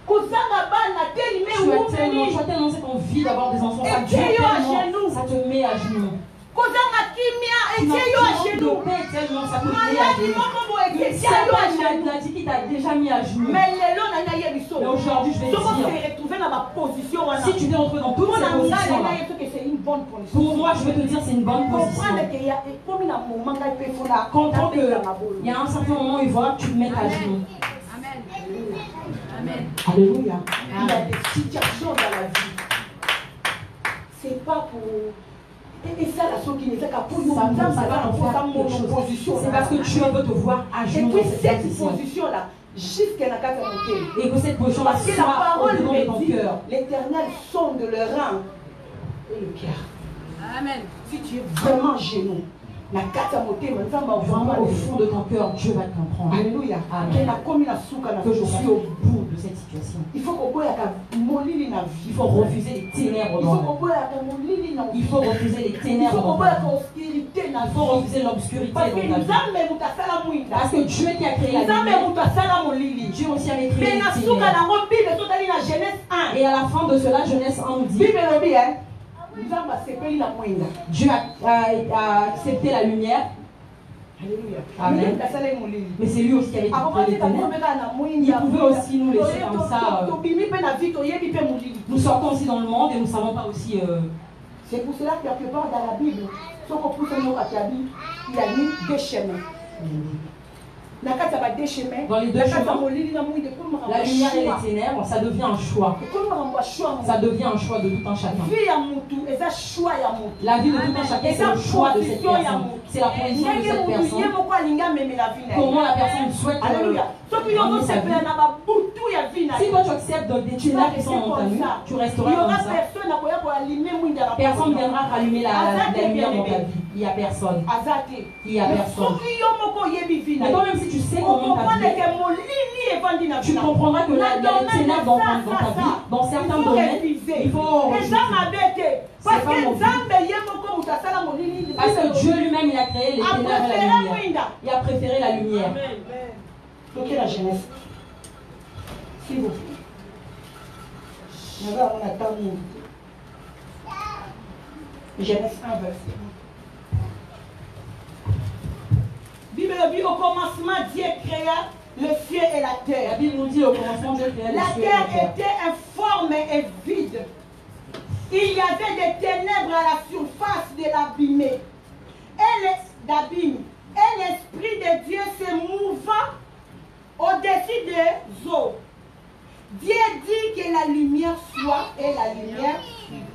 Tu as tellement cette envie d'avoir des enfants, ça te met à genoux. Tu n'as tellement de paix tellement, ça te met à genoux. Une maladie qui t'a déjà mis à genoux. Mais aujourd'hui, je vais te dire, si tu te retrouves dans toutes ces positions-là, pour moi, je vais te dire c'est une bonne position. Comprends qu'il y a un certain moment où il va que tu te mettes à genoux. Amen. Alléluia. Il y a des situations dans la vie. C'est pas pour... Et ça, la chose qui n'est pas pour nous. C'est parce que Dieu veut te voir à genoux. Et puis cette position-là, jusqu'à la carte montée. Et que cette position-là Parce que la parole au-dedans de ton me dit, cœur. l'Éternel sonde le rein et le cœur. Amen. Si tu es vraiment genoux, la carte montée, vraiment au fond de ton cœur, Dieu va te comprendre. Alléluia. Que je suis au bout de cette situation. Il faut refuser les ténèbres dans nous. Il faut refuser les ténèbres dans nous. Il faut refuser l'obscurité dans ta vie. Parce que Dieu qui a créé la lumière, Dieu aussi avait créé les ténèbres. Et à la fin de cela, Genèse 1 nous dit, Dieu a accepté la lumière. Alléluia. Amen. Mais c'est lui aussi qui avait créé les ténèbres. Il pouvait aussi nous laisser comme ça. Nous sortons aussi dans le monde et nous ne savons pas aussi. C'est pour cela que quelque part dans la Bible, il y a mis deux chemins. Dans les deux chemins, la lumière et les ténèbres, ça devient un choix. Ça devient un choix de tout un chacun. La vie de tout un chacun, c'est le choix de cette personne. C'est la position de cette personne. Comment la personne souhaite mener sa vie. Si toi tu acceptes des ténèbres qui sont dans ta vie, tu resteras comme ça. Personne ne viendra rallumer la lumière dans ta vie. Il n'y a personne. Il n'y a personne. Mais toi-même, si tu sais comment ta vie, tu comprendras que là, il y a des ténèbres dans ta vie. Dans certains domaines, il faut... Parce que Dieu lui-même, il a créé les ténèbres et la lumière. Il a préféré la lumière. Donc, la jeunesse. S'il vous plaît. On attend Genèse 1, verset 1. Bible dit au commencement, Dieu créa le ciel et la terre. La Bible nous dit au commencement, Dieu créa le ciel et la la terre. terre était informe et vide. Il y avait des ténèbres à la surface de l'abîme. Et l'Esprit de Dieu se mouvant au-dessus des eaux. Dieu dit que la lumière soit et la lumière fut.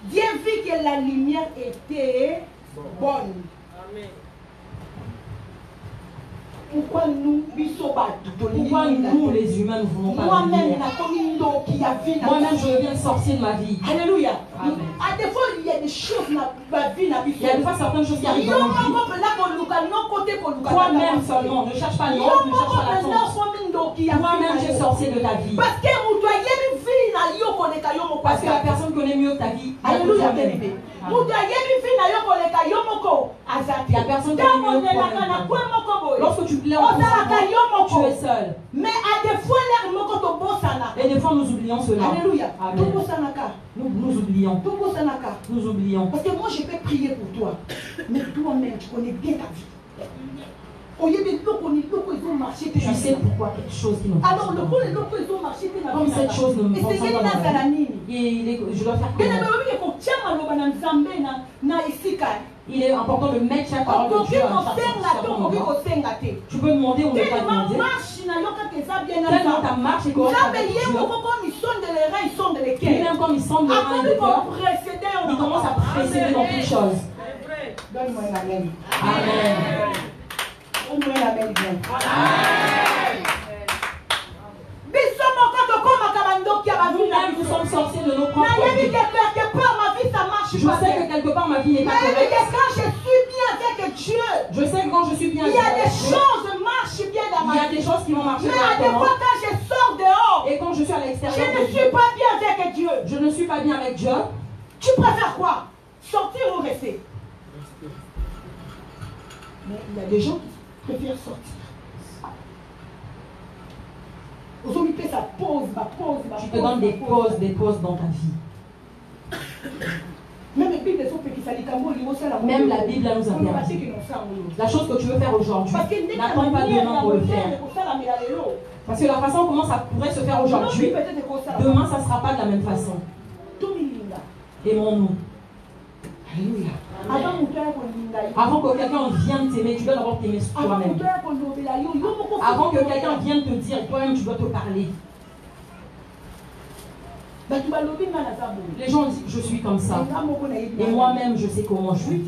Dieu vit que la lumière était bonne. Amen. Pourquoi nous, les humains, ne voulons pas la lumière? Moi-même, je deviens sorcier de ma vie. Alléluia. Amen. À des fois, il y a des choses dans ma vie. Il y a des fois certaines choses qui arrivent dans ma vie. Toi-même seulement, ne cherche pas l'autre, ne cherche pas la tante. Toi-même, tu es sorcier de ta vie. Parce que la personne connaît mieux ta vie. Alléluia. Il y a personne qui connaît mieux toi-même. Lorsque tu plais en tu es seul. Mais à des fois, et des fois, nous oublions cela. Alléluia. Nous oublions. Nous oublions. Parce que moi, je peux prier pour toi. Mais toi-même, tu connais bien ta vie. Tu sais pourquoi quelque chose qui ne alors, comme cette chose ne me fonctionne pas dans ma vie. Je dois faire comment? Il est important de mettre chaque parole de Dieu à chaque moment. Tu peux demander ou ne pas demander. Tellement ta marche est correcte avec Dieu. Et même quand il sonde le rein et le cœur, il commence à précéder dans toutes choses. Donne-moi un amen. Amen. Donne-moi un amen bien. Nous-mêmes, nous sommes sorciers de nos propres vies. Je sais que quelque part ma vie n'est pas correcte. Je sais que quand je suis bien avec Dieu, il y a des choses marchent bien dans ma vie. Il y a des choses qui vont marcher mais à des fois quand je sors dehors, et quand je suis à l'extérieur, je ne suis pas bien avec Dieu. Je ne suis pas bien avec Dieu. Tu préfères quoi? Sortir ou rester? Mais il y a des gens qui préfèrent sortir. Tu te donnes des pauses dans ta vie. Même la Bible nous interdit. La chose que tu veux faire aujourd'hui, n'attends pas demain pour le faire. Parce que la façon comment ça pourrait se faire aujourd'hui, demain ça ne sera pas de la même façon. Aimons-nous. Alléluia. Avant que quelqu'un vienne t'aimer, tu dois d'abord t'aimer toi-même. Avant que quelqu'un vienne te dire, toi-même tu dois te parler. Les gens disent, je suis comme ça. Et moi-même, je sais comment je suis.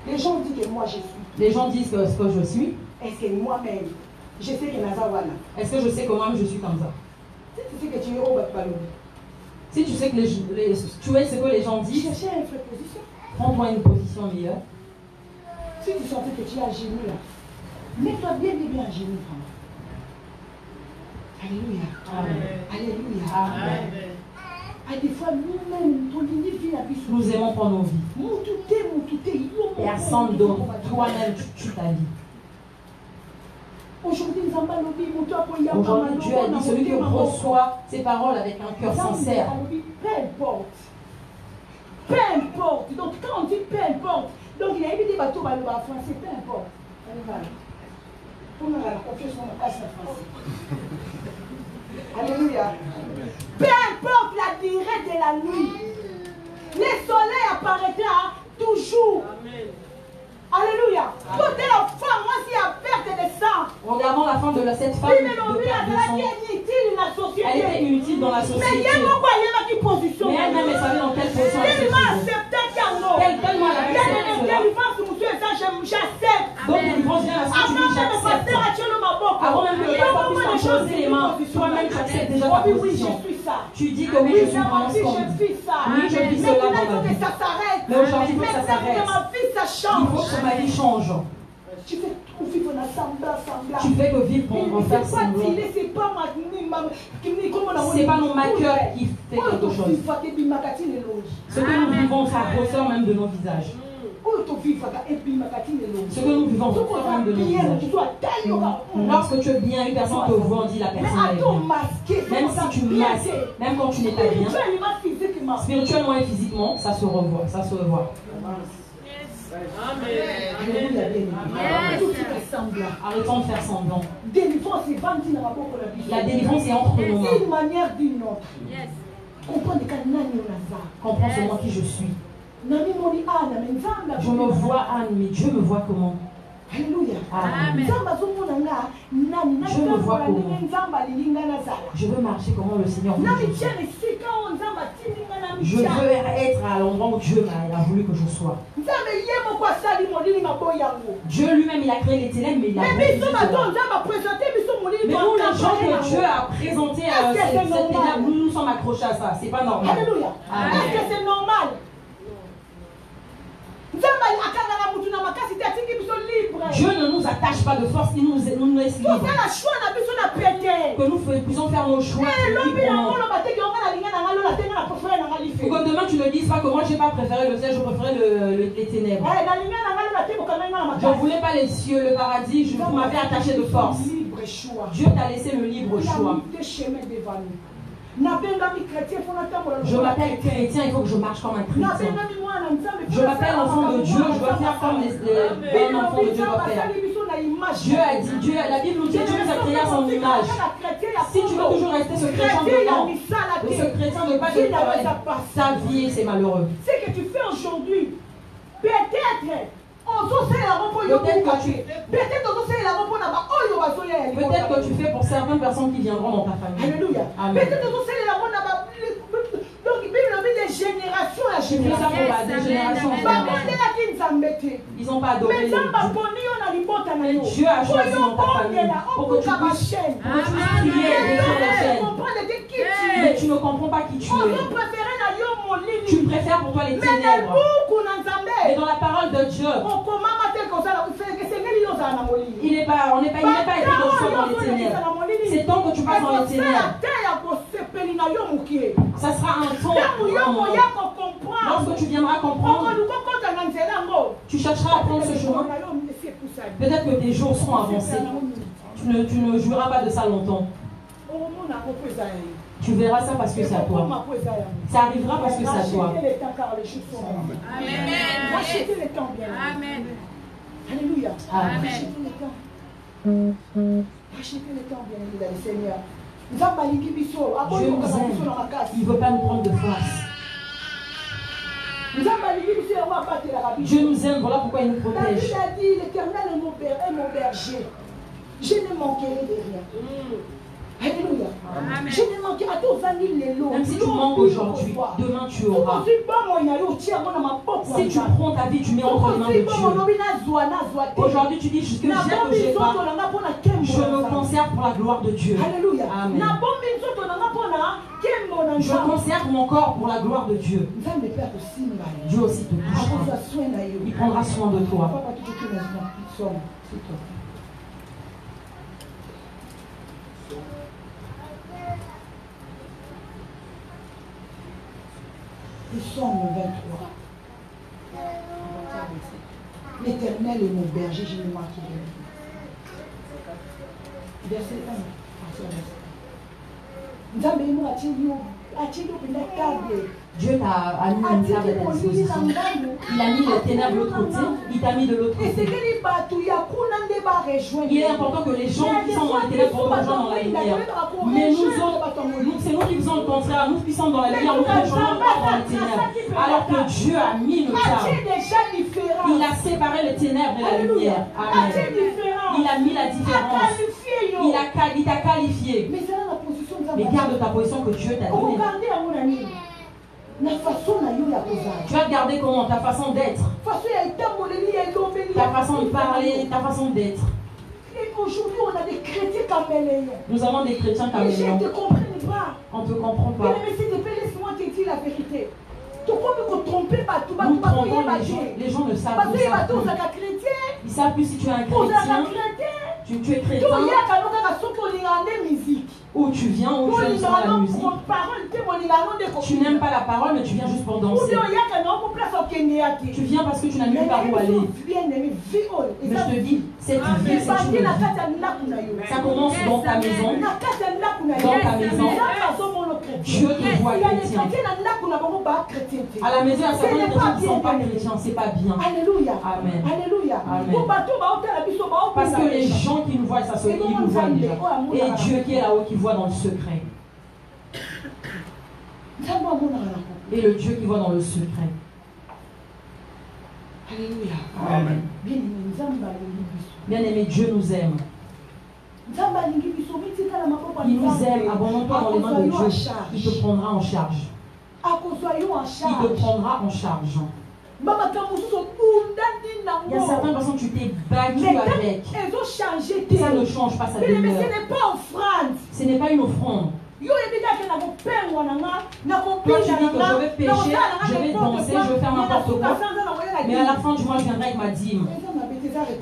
Les gens disent que moi je suis. Les gens disent que ce que je suis. Est-ce que moi-même, je sais que Nazawana. Est-ce que je sais que moi-même je suis comme ça? Si tu sais que tu es au Batbalo. Si tu sais que tu es ce que les gens disent, chercher une vraie position. Prends-toi une position meilleure. Si tu sentais que tu es à genoux là, mets-toi bien à genoux. Alléluia. Amen. Alléluia. Amen. À des fois, nous-mêmes, nous aimons pour nos vies. Personne d'autre. Toi-même, tu tues ta vie. Aujourd'hui, Dieu a dit, celui qui reçoit ces paroles avec un cœur sincère. Peu importe. Peu importe. Donc, quand on dit peu importe, donc il y a eu des bateaux en français, peu importe. Pour nous, la confiance en la français. Alléluia. Peu importe la durée de la nuit, le soleil apparaîtra toujours. Amen. Alléluia. Quand la femme, moi, si elle perd de sang. Regardons la femme de cette femme. Elle était inutile dans la société. Mais elle-même, elle savait dans quelle position elle se trouvait. Tellement la donc, il pense bien à ce que tu dis, j'accepte. Avant même que le pasteur puisse t'imposer les mains, toi-même, tu acceptes déjà ta position. Tu dis que oui, je suis vraiment ce qu'on dit. Oui, je vis cela dans ma vie. Mais aujourd'hui, il faut que ça s'arrête. Il faut que ma vie change. Tu fais que vivre pour faire semblant. C'est pas nos cœur qui fait quelque chose. Ce que nous vivons, ça ressort même de nos visages. Ce que nous vivons, ça ressort même de nos visages. Lorsque tu es bien, une personne te voit, on dit la personne est bien. Même si tu masques, même quand tu n'es pas bien, spirituellement et physiquement, ça se revoit. Ça se revoit. Arrêtons de faire semblant. La délivrance est entre nous. D'une manière d'une autre. Comprends seulement qui je suis. Je me vois Anne, mais Dieu me voit comment? Alléluia. Amen. Je me vois comment? Je veux marcher comment le Seigneur veut. Je veux être à l'endroit où Dieu a voulu que je sois. Dieu lui-même, il a créé les ténèbres, mais il a mais nous, les gens que Dieu a présenté cette ténèbres, nous sommes accrochés à ça. C'est pas normal. Alléluia. Est-ce que c'est normal? Dieu ne nous attache pas de force, il nous laisse libres. Que nous puissions faire nos choix. Pour que demain tu ne dises pas que moi je n'ai pas préféré le ciel, je préférais les ténèbres. Je ne voulais pas les cieux, le paradis, je m'avais attaché de force. Dieu t'a laissé le libre choix. Je m'appelle chrétien, il faut que je marche comme un chrétien. Je m'appelle enfant de Dieu, je dois faire comme les enfants de Dieu doivent faire. Dieu a dit, la Bible nous dit, Dieu nous a créé à son image. Si tu veux toujours rester ce chrétien de ce chrétien de pas de ta vie, c'est malheureux. Ce que tu fais aujourd'hui, peut-être que tu fais pour certaines personnes qui viendront dans ta famille. Alléluia. Des générations à génération. Ils n'ont pas adoré Dieu. Dieu a choisi dans ta famille pour que tu puisses prier et sur la chaîne. Mais tu ne comprends pas qui tu es. Tu préfères pour toi les ténèbres. Mais dans la parole de Dieu, il n'est pas écrit que tu sois dans les ténèbres. C'est tant que tu passes dans les ténèbres. Ça sera un temps. Lorsque tu viendras comprendre, tu chercheras à prendre ce chemin. Peut-être que tes jours seront avancés. Tu ne jouiras pas de ça longtemps. Tu verras ça parce que c'est à toi. Ça arrivera parce que c'est à toi. Amen. Rachetez le temps bien. Amen. Alléluia. Rachetez le temps. Rachetez le temps bien, le Seigneur. Dieu nous aime. Il ne veut pas nous prendre de force. Dieu nous aime, voilà pourquoi il nous protège. David a dit, l'Éternel est mon berger. Je ne manquerai de rien. Alléluia. Amen. Je ne manquerai pas. Même si tu manques aujourd'hui, demain tu auras. Si tu prends ta vie, tu mets entre les mains de Dieu. Aujourd'hui tu dis ce que j'ai que j'ai pas. Je me conserve pour la gloire de Dieu. Alléluia. Amen. Je conserve mon corps pour la gloire de Dieu. Dieu aussi te touchera. Il prendra soin de toi. Le Psaume 23. L'Éternel est mon berger, je ne manquerai rien. Verset 1. Dieu t'a mis une table à ta disposition. Il a mis les ténèbres de l'autre côté, il t'a mis de l'autre côté. Il est important que les gens qui sont dans les ténèbres rejoignent dans la lumière. Mais nous autres, c'est nous qui faisons le contraire. Nous qui sommes dans la lumière, nous rejoignons dans les ténèbres. Alors que Dieu a mis le cadre. Il a séparé les ténèbres et la lumière. Amen. Il a mis la différence. Il t'a qualifié. Mais garde ta position que Dieu t'a donnée. Tu vas garder comment? Ta façon d'être. Ta façon de parler, ta façon d'être. Aujourd'hui, on a des chrétiens caméléons. Nous avons des chrétiens caméléons. Les gens ne te comprennent pas. On ne te comprend pas. Mais laisse-moi te dire la vérité. Nous trompons les gens ne savent pas. Ils savent plus si tu es un chrétien. Tu es chrétien. Où tu viens, où tu aimes la musique. Tu n'aimes pas la parole, mais tu viens juste pour danser. Tu viens parce que tu n'as nulle part où aller. Mais je te dis, cette vie, c'est une vie. Ça commence dans ta maison. Dans ta maison. Dieu te voit chrétien. À la maison, il y a certains chrétiens qui ne sont pas chrétiens. C'est pas bien. Alléluia. Amen. Alléluia. Amen. Parce que les gens qui nous voient, ça se dit, ils nous voient déjà. Et Dieu qui est là-haut, qui voit dans le secret. Et le Dieu qui voit dans le secret. Alléluia. Amen. Bien-aimé, Dieu nous aime. Il nous aime. Abandonne-toi dans les mains de Dieu. Il te prendra en charge. Il te prendra en charge. Il y a certaines personnes que tu t'es battu avec. Ça ne change pas sa demeure. Mais ce n'est pas offrande. Ce n'est pas une offrande. Quand tu dis que je vais pécher, je vais danser, je vais faire n'importe quoi. Mais à la fin du mois, je viendrai avec ma dîme.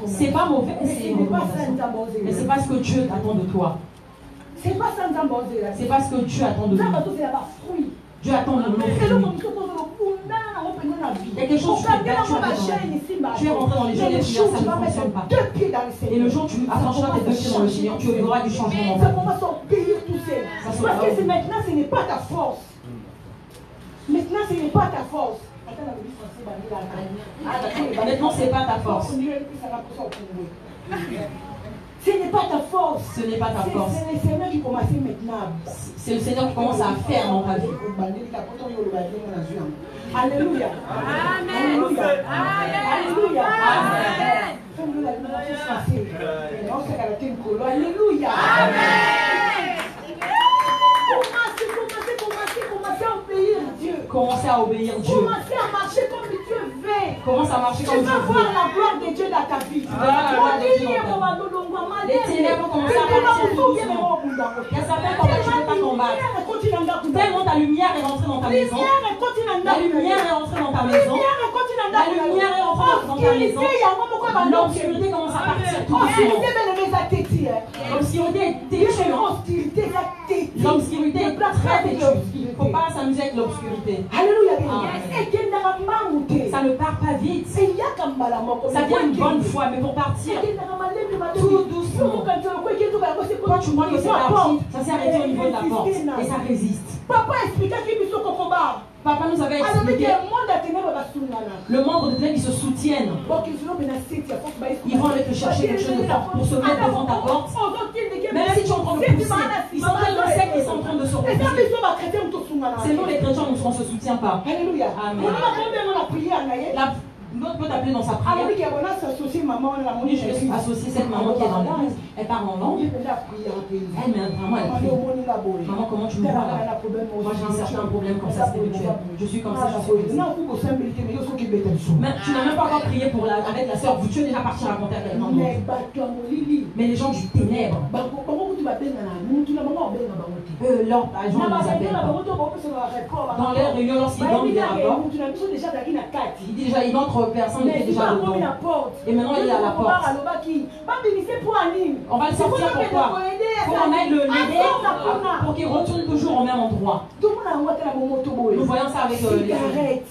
C'est pas mauvais, c'est une recommandation. Mais c'est pas ce que Dieu attend de toi. C'est pas ce que Dieu attend de nous. Dieu attend de nous. Il y a quelque chose que tu es battu avec. Tu es rentré dans les jeux des prières, ça ne fonctionne pas. Et le jour où tu affranchiras tes deux pieds dans le Seigneur, tu auras du changement dans ta vie. Parce que maintenant, ce n'est pas ta force. Maintenant, ce n'est pas ta force. Maintenant, ce n'est pas ta force. Ce n'est pas ta force. Ce n'est pas ta force. C'est le Seigneur qui commence maintenant. C'est le Seigneur qui commence à faire dans ta vie. Alléluia. Amen. Alléluia. Alléluia. Amen. Alléluia. Amen. Commencez à obéir Dieu. Commencez à obéir Dieu. Commencez à marcher comme Dieu veut. Commence à marcher comme Dieu veut. Tu vas voir la gloire de Dieu dans ta vie. Tu verras la gloire de Dieu dans ta vie. Les ténèbres commencent à partir doucement. Il y a certains quand tu ne peux pas combattre. Tellement ta lumière est rentrée dans ta maison. La lumière est rentrée dans ta maison. La lumière est rentrée dans ta maison. L'obscurité commence à partir tout doucement. L'obscurité est têtue. L'obscurité est très têtue. Il ne faut pas s'amuser avec l'obscurité. Alléluia. Ça ne part pas vite. Ça vient une bonne fois, mais pour partir, tout doucement. Quand tu vois que c'est parti, ça s'est arrêté au niveau de la porte et ça résiste. Papa nous avait expliqué le monde de ténèbres, ils se soutiennent. Ils vont aller te chercher quelque chose de fort pour se mettre devant ta porte. Même si tu es en train de pousser, ils sont tellement secs qu'ils sont en train de se repousser. C'est nous les chrétiens, nous, on ne se soutient pas. Alléluia. Amen. L'autre peut t'appeler dans sa prière. Oui, je suis associée cette maman qui est dans l'église. Elle parle en langue. Elle, mais vraiment, elle prie. Maman, comment tu me vois là? Moi, j'ai un certain problème comme ça spirituel. Je suis comme ça, je suis comme ça. Mais tu n'as même pas encore prié pour avec la soeur. Tu es déjà parti raconter à quelqu'un d'autre. Mais les gens du ténèbre, leur agent les appelle pas. Dans les réunions, lorsqu'ils donnent des rapports, il dit déjà, il entre personne était déjà dedans. Et maintenant il est à la porte. On va le sortir pourquoi? Pour qu'on aille l'aider pour qu'il retourne toujours au même endroit. Nous voyons ça avec les cigarettes.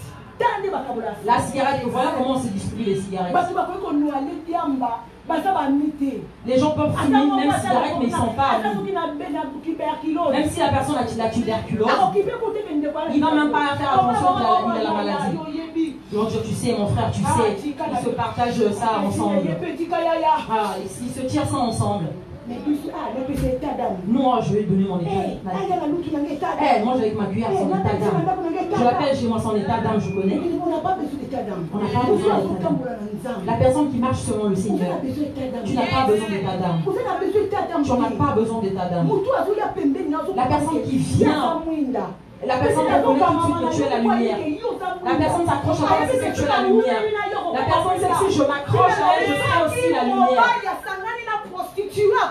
La cigarette, voilà comment on se distribue les cigarettes. Les gens peuvent fumer une même cigarette, mais ils ne sont pas amis. Même si la personne a la tuberculose, il ne va même pas faire attention qu'il a la maladie. Donc tu sais, mon frère, tu sais, ils se partagent ça ensemble. Ah, ils se tirent ça ensemble. Moi, je vais lui donner mon état d'âme. Moi, avec ma cuillère, son état d'âme. Je l'appelle chez moi son état d'âme, je connais. On n'a pas besoin d'état d'âme. La personne qui marche selon le Seigneur, tu n'as pas besoin d'état d'âme. Tu n'as pas besoin d'état d'âme. La personne qui vient, la personne qui reconnaît tout de suite que tu es la lumière. La personne s'accroche à toi parce que tu es la lumière. La personne sait que si je m'accroche à elle, je serai aussi la lumière.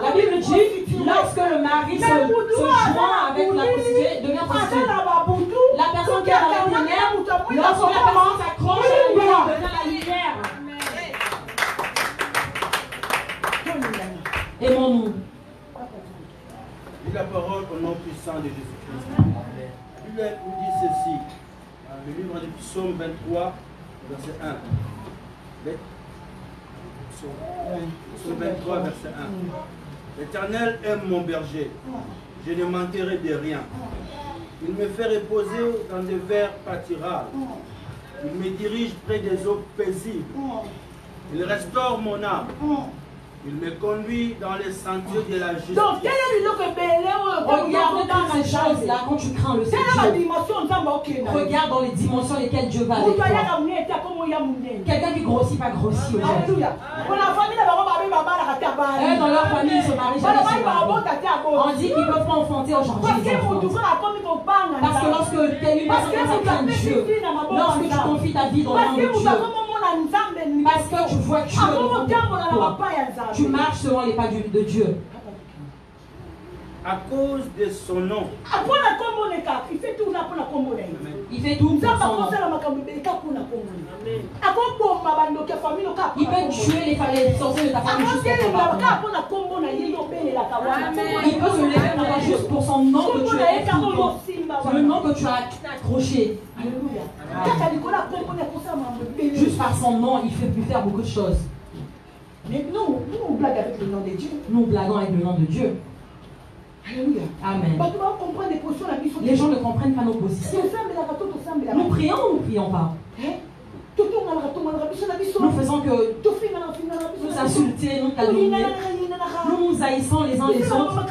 La Bible dit, lorsque le mari se joint avec la prostituée, devient prostituée. La personne qui est dans les ténèbres, lorsque la personne s'accroche à elle, devient la lumière. Aimons-nous. Dis la parole au nom puissant de Jésus-Christ. Il nous dit ceci, dans le livre du Psaume 23, verset 1. Psaume 23, verset 1. L'Éternel aime mon berger, je ne manquerai de rien. Il me fait reposer dans des verts pâtirages. Il me dirige près des eaux paisibles. Il restaure mon âme. Il me conduit dans les sentiers de la justice. Donc, quel est le regarde dans ces choses-là quand tu crains le Seigneur. Regarde dans les dimensions lesquelles Dieu va avec toi. Quelqu'un qui grossit, pas grossi aujourd'hui. Dans leur famille, ils se marient jamais. On dit qu'ils ne peuvent pas enfanter aujourd'hui. Parce que lorsque tu es une personne qui craint Dieu, lorsque tu confies ta vie dans le nom de Dieu, parce que tu vois Dieu devant toi, tu marches selon les pas de Dieu. À cause de son nom. Il fait tout pour son nom. Il peut tuer les sorciers de ta famille juste pour ton nom. Il peut se lever pour toi juste pour son nom que tu as écrit. Le nom que tu as accroché. Juste par son nom, il peut faire beaucoup de choses. Mais nous blaguons avec le nom de Dieu. Nous blaguons avec le nom de Dieu. Alléluia. Amen. Les gens ne comprennent pas nos positions. Nous prions ou nous ne prions pas? Nous faisons que nous insulter, nous calomnier, nous nous haïssons les uns les autres.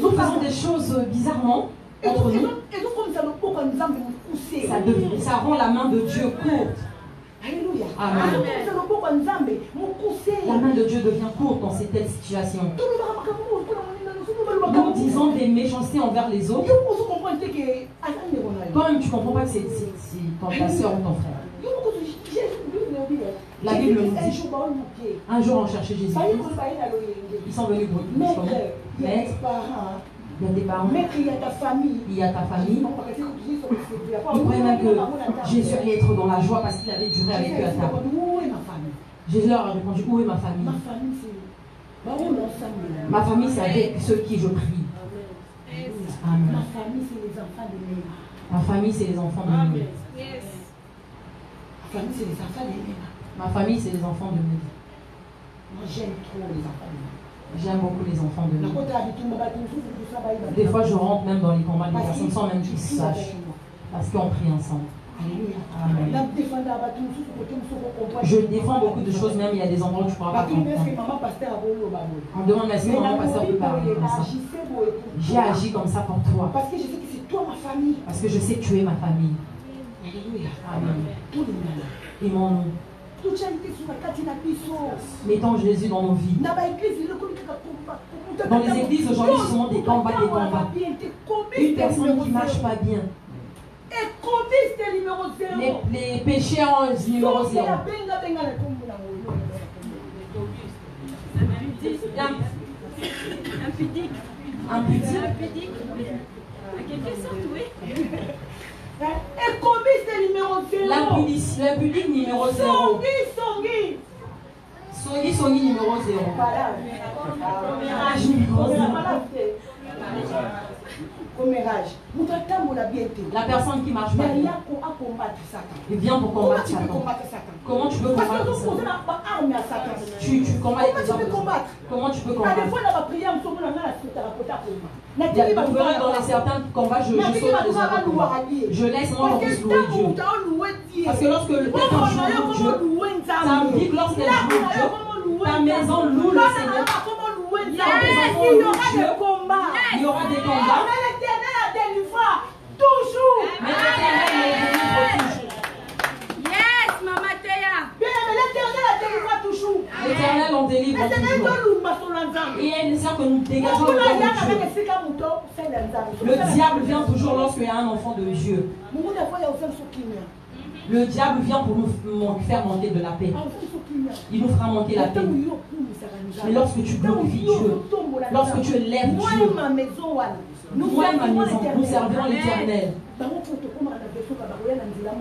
Nous faisons des choses bizarrement entre nous. Ça rend la main de Dieu courte. Alléluia. Amen. La main de Dieu devient courte dans cette telle situation. Nous disons des méchancetés envers les autres. Toi-même, tu ne comprends pas que c'est ta soeur ou ton frère. La Bible nous dit, un jour on cherchait Jésus. Ils sont venus pour lui. Mais il y a des parents, il y a ta famille. Ils croyaient même que Jésus allait être dans la joie parce qu'il avait duré avec eux à table. Jésus leur a répondu, où est ma famille? Ma famille, c'est avec ceux qui je prie. Amen. Ma famille, c'est les enfants de Néma. Ma famille, c'est les enfants de Néma. Ma famille, c'est les enfants de Néma. Ma famille, c'est les enfants de Dieu. Moi, j'aime trop les enfants de Dieu. J'aime beaucoup les enfants de Dieu. Des fois, je rentre même dans les combats des personnes sans même qu'ils sachent. Parce qu'on prie ensemble. Amen. Je défends beaucoup de choses, même il y a des endroits où tu ne pourras pas comprendre. On demande mais est-ce que maman pasteur peut parler comme ça. J'ai agi comme ça pour toi. Parce que je sais que c'est toi ma famille. Parce que je sais que tu es ma famille. Amen. Aimons-nous. Mettons Jésus dans nos vies. Dans les églises aujourd'hui, ce sont des combats, des combats. Une personne qui ne marche pas bien. Les péchés en numéro 0. Impudique. En quelque sorte, oui. L'impudique numéro 0. Songi numéro 0. Commérage numéro 0. La personne qui marche pas bien. Il vient pour combattre Satan. Comment tu peux combattre Satan? Tu combats avec les armes. Comment tu peux combattre? Dans certains combats, je saute les autres combats. Je laisse moi pour louer Dieu. Parce que lorsque le peuple joue Dieu, ça implique lorsqu'elle joue Dieu, ta maison loue le Seigneur. Il y aura des combats. Toujours. Mais l'Éternel me délivre toujours. Yes, Maman Théa. Bien, mais l'Éternel délivre toujours. L'Éternel en délivre toujours. Et il est nécessaire que nous dégageons le corps de Dieu. Le diable vient toujours lorsqu'il y a un enfant de Dieu. Le diable vient pour nous faire manquer de la paix. Il nous fera manquer la paix. Mais lorsque tu glorifies Dieu, lorsque tu élèves Dieu, moi et ma maison, nous servirons l'Éternel.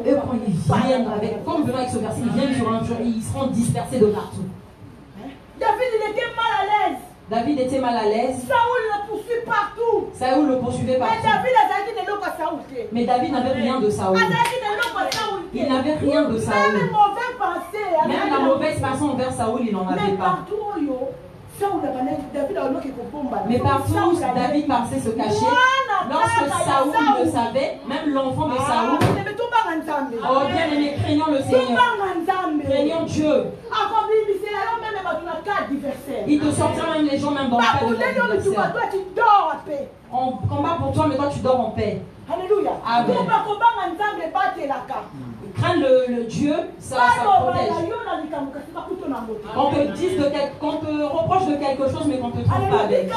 Eux, quand ils viennent avec, comme venant avec ce verset, ils viennent sur un jour et ils seront dispersés de partout. David, il était mal à l'aise. David était mal à l'aise. Saoul le poursuit partout. Saoul le poursuivait partout. Mais David n'avait rien de Saoul. Il n'avait rien de Saoul. Même la mauvaise façon envers Saoul, il n'en avait pas. Mais partout, David pensait se cacher. Lorsque Saoul le savait, même l'enfant de Saoul, oh bien aimé, craignons le Seigneur. Craignons Dieu. Il te sortira même les gens même dans le cas de l'adversaire. On combat pour toi, mais toi tu dors en paix. Alléluia. Amen. Crains le Dieu, ça protège. Qu'on te reproche de quelque chose, mais qu'on te trompe pas avec.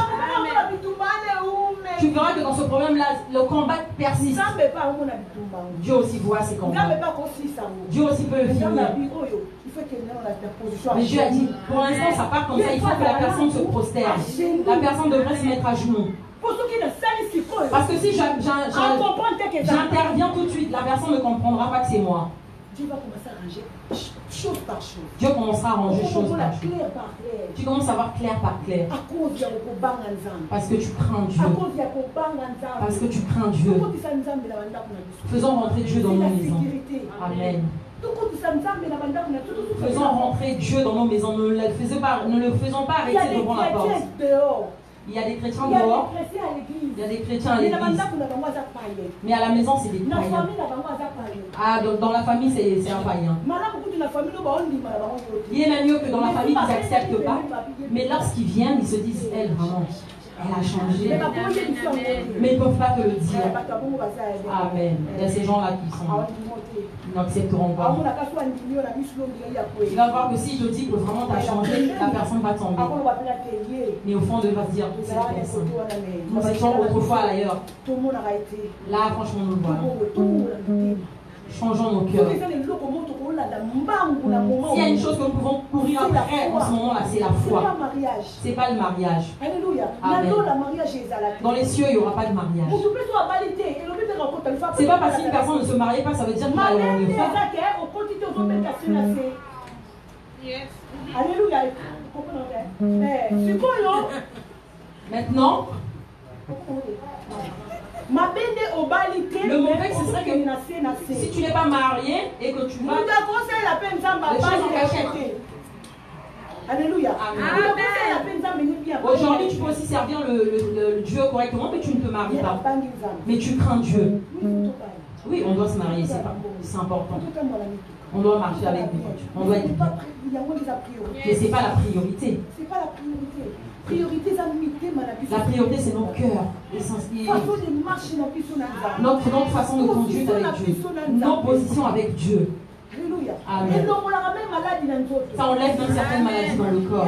Tu verras que dans ce problème-là, le combat persiste. Dieu aussi voit ces combats. Dieu aussi peut le finir. Mais Dieu a dit, pour l'instant ça part comme ça, il faut que la personne se prosterne. La personne devrait se mettre à genoux. Parce que si j'interviens tout de suite, la personne ne comprendra pas que c'est moi. Dieu va commencer à ranger chose par chose. Dieu commencera à ranger chose par chose. Tu commences à voir clair par clair. Parce que tu crains Dieu. Parce que tu crains Dieu. Faisons rentrer Dieu dans nos maisons. Amen. Faisons rentrer Dieu dans nos maisons. Ne le faisons pas arrêter devant la porte. Il y a des chrétiens dehors. Il y a des chrétiens à l'église. Mais à la maison, c'est des païens. Ah, dans la famille, c'est un païen. Il est même mieux que dans la famille, ils n'acceptent pas. Mais lorsqu'ils viennent, ils se disent, elle, vraiment, elle a changé. Mais ils ne peuvent pas te le dire. Amen. Il y a ces gens-là qui n'accepteront pas. Tu vas voir que si je dis que vraiment tu as changé, la personne va tomber. Mais au fond, elle va se dire, c'est la personne. Nous étions autrefois ailleurs. Là, franchement, nous le voyons. Changeons nos cœurs. S'il y a une chose que nous pouvons courir après en ce moment-là, c'est la foi. C'est pas le mariage. Amen. Dans les cieux, il n'y aura pas de mariage. C'est pas parce qu'une personne ne se marie pas, ça veut dire qu'il va aller en Alléluia. Maintenant, Le mauvais, ce serait que si tu n'es pas marié et que tu vas... Les choses sont cachées. Alléluia. Aujourd'hui, tu peux aussi servir le Dieu correctement, mais tu ne te maries pas. Mais tu crains Dieu. Oui, on doit se marier, c'est important. On doit marcher avec Dieu. On doit être bien. Mais ce n'est pas la priorité. C'est pas la priorité. La priorité, c'est nos cœurs. Notre façon de conduire avec Dieu. Nos positions avec Dieu. Alléluia. Amen. Ça enlève même certaines maladies dans le corps.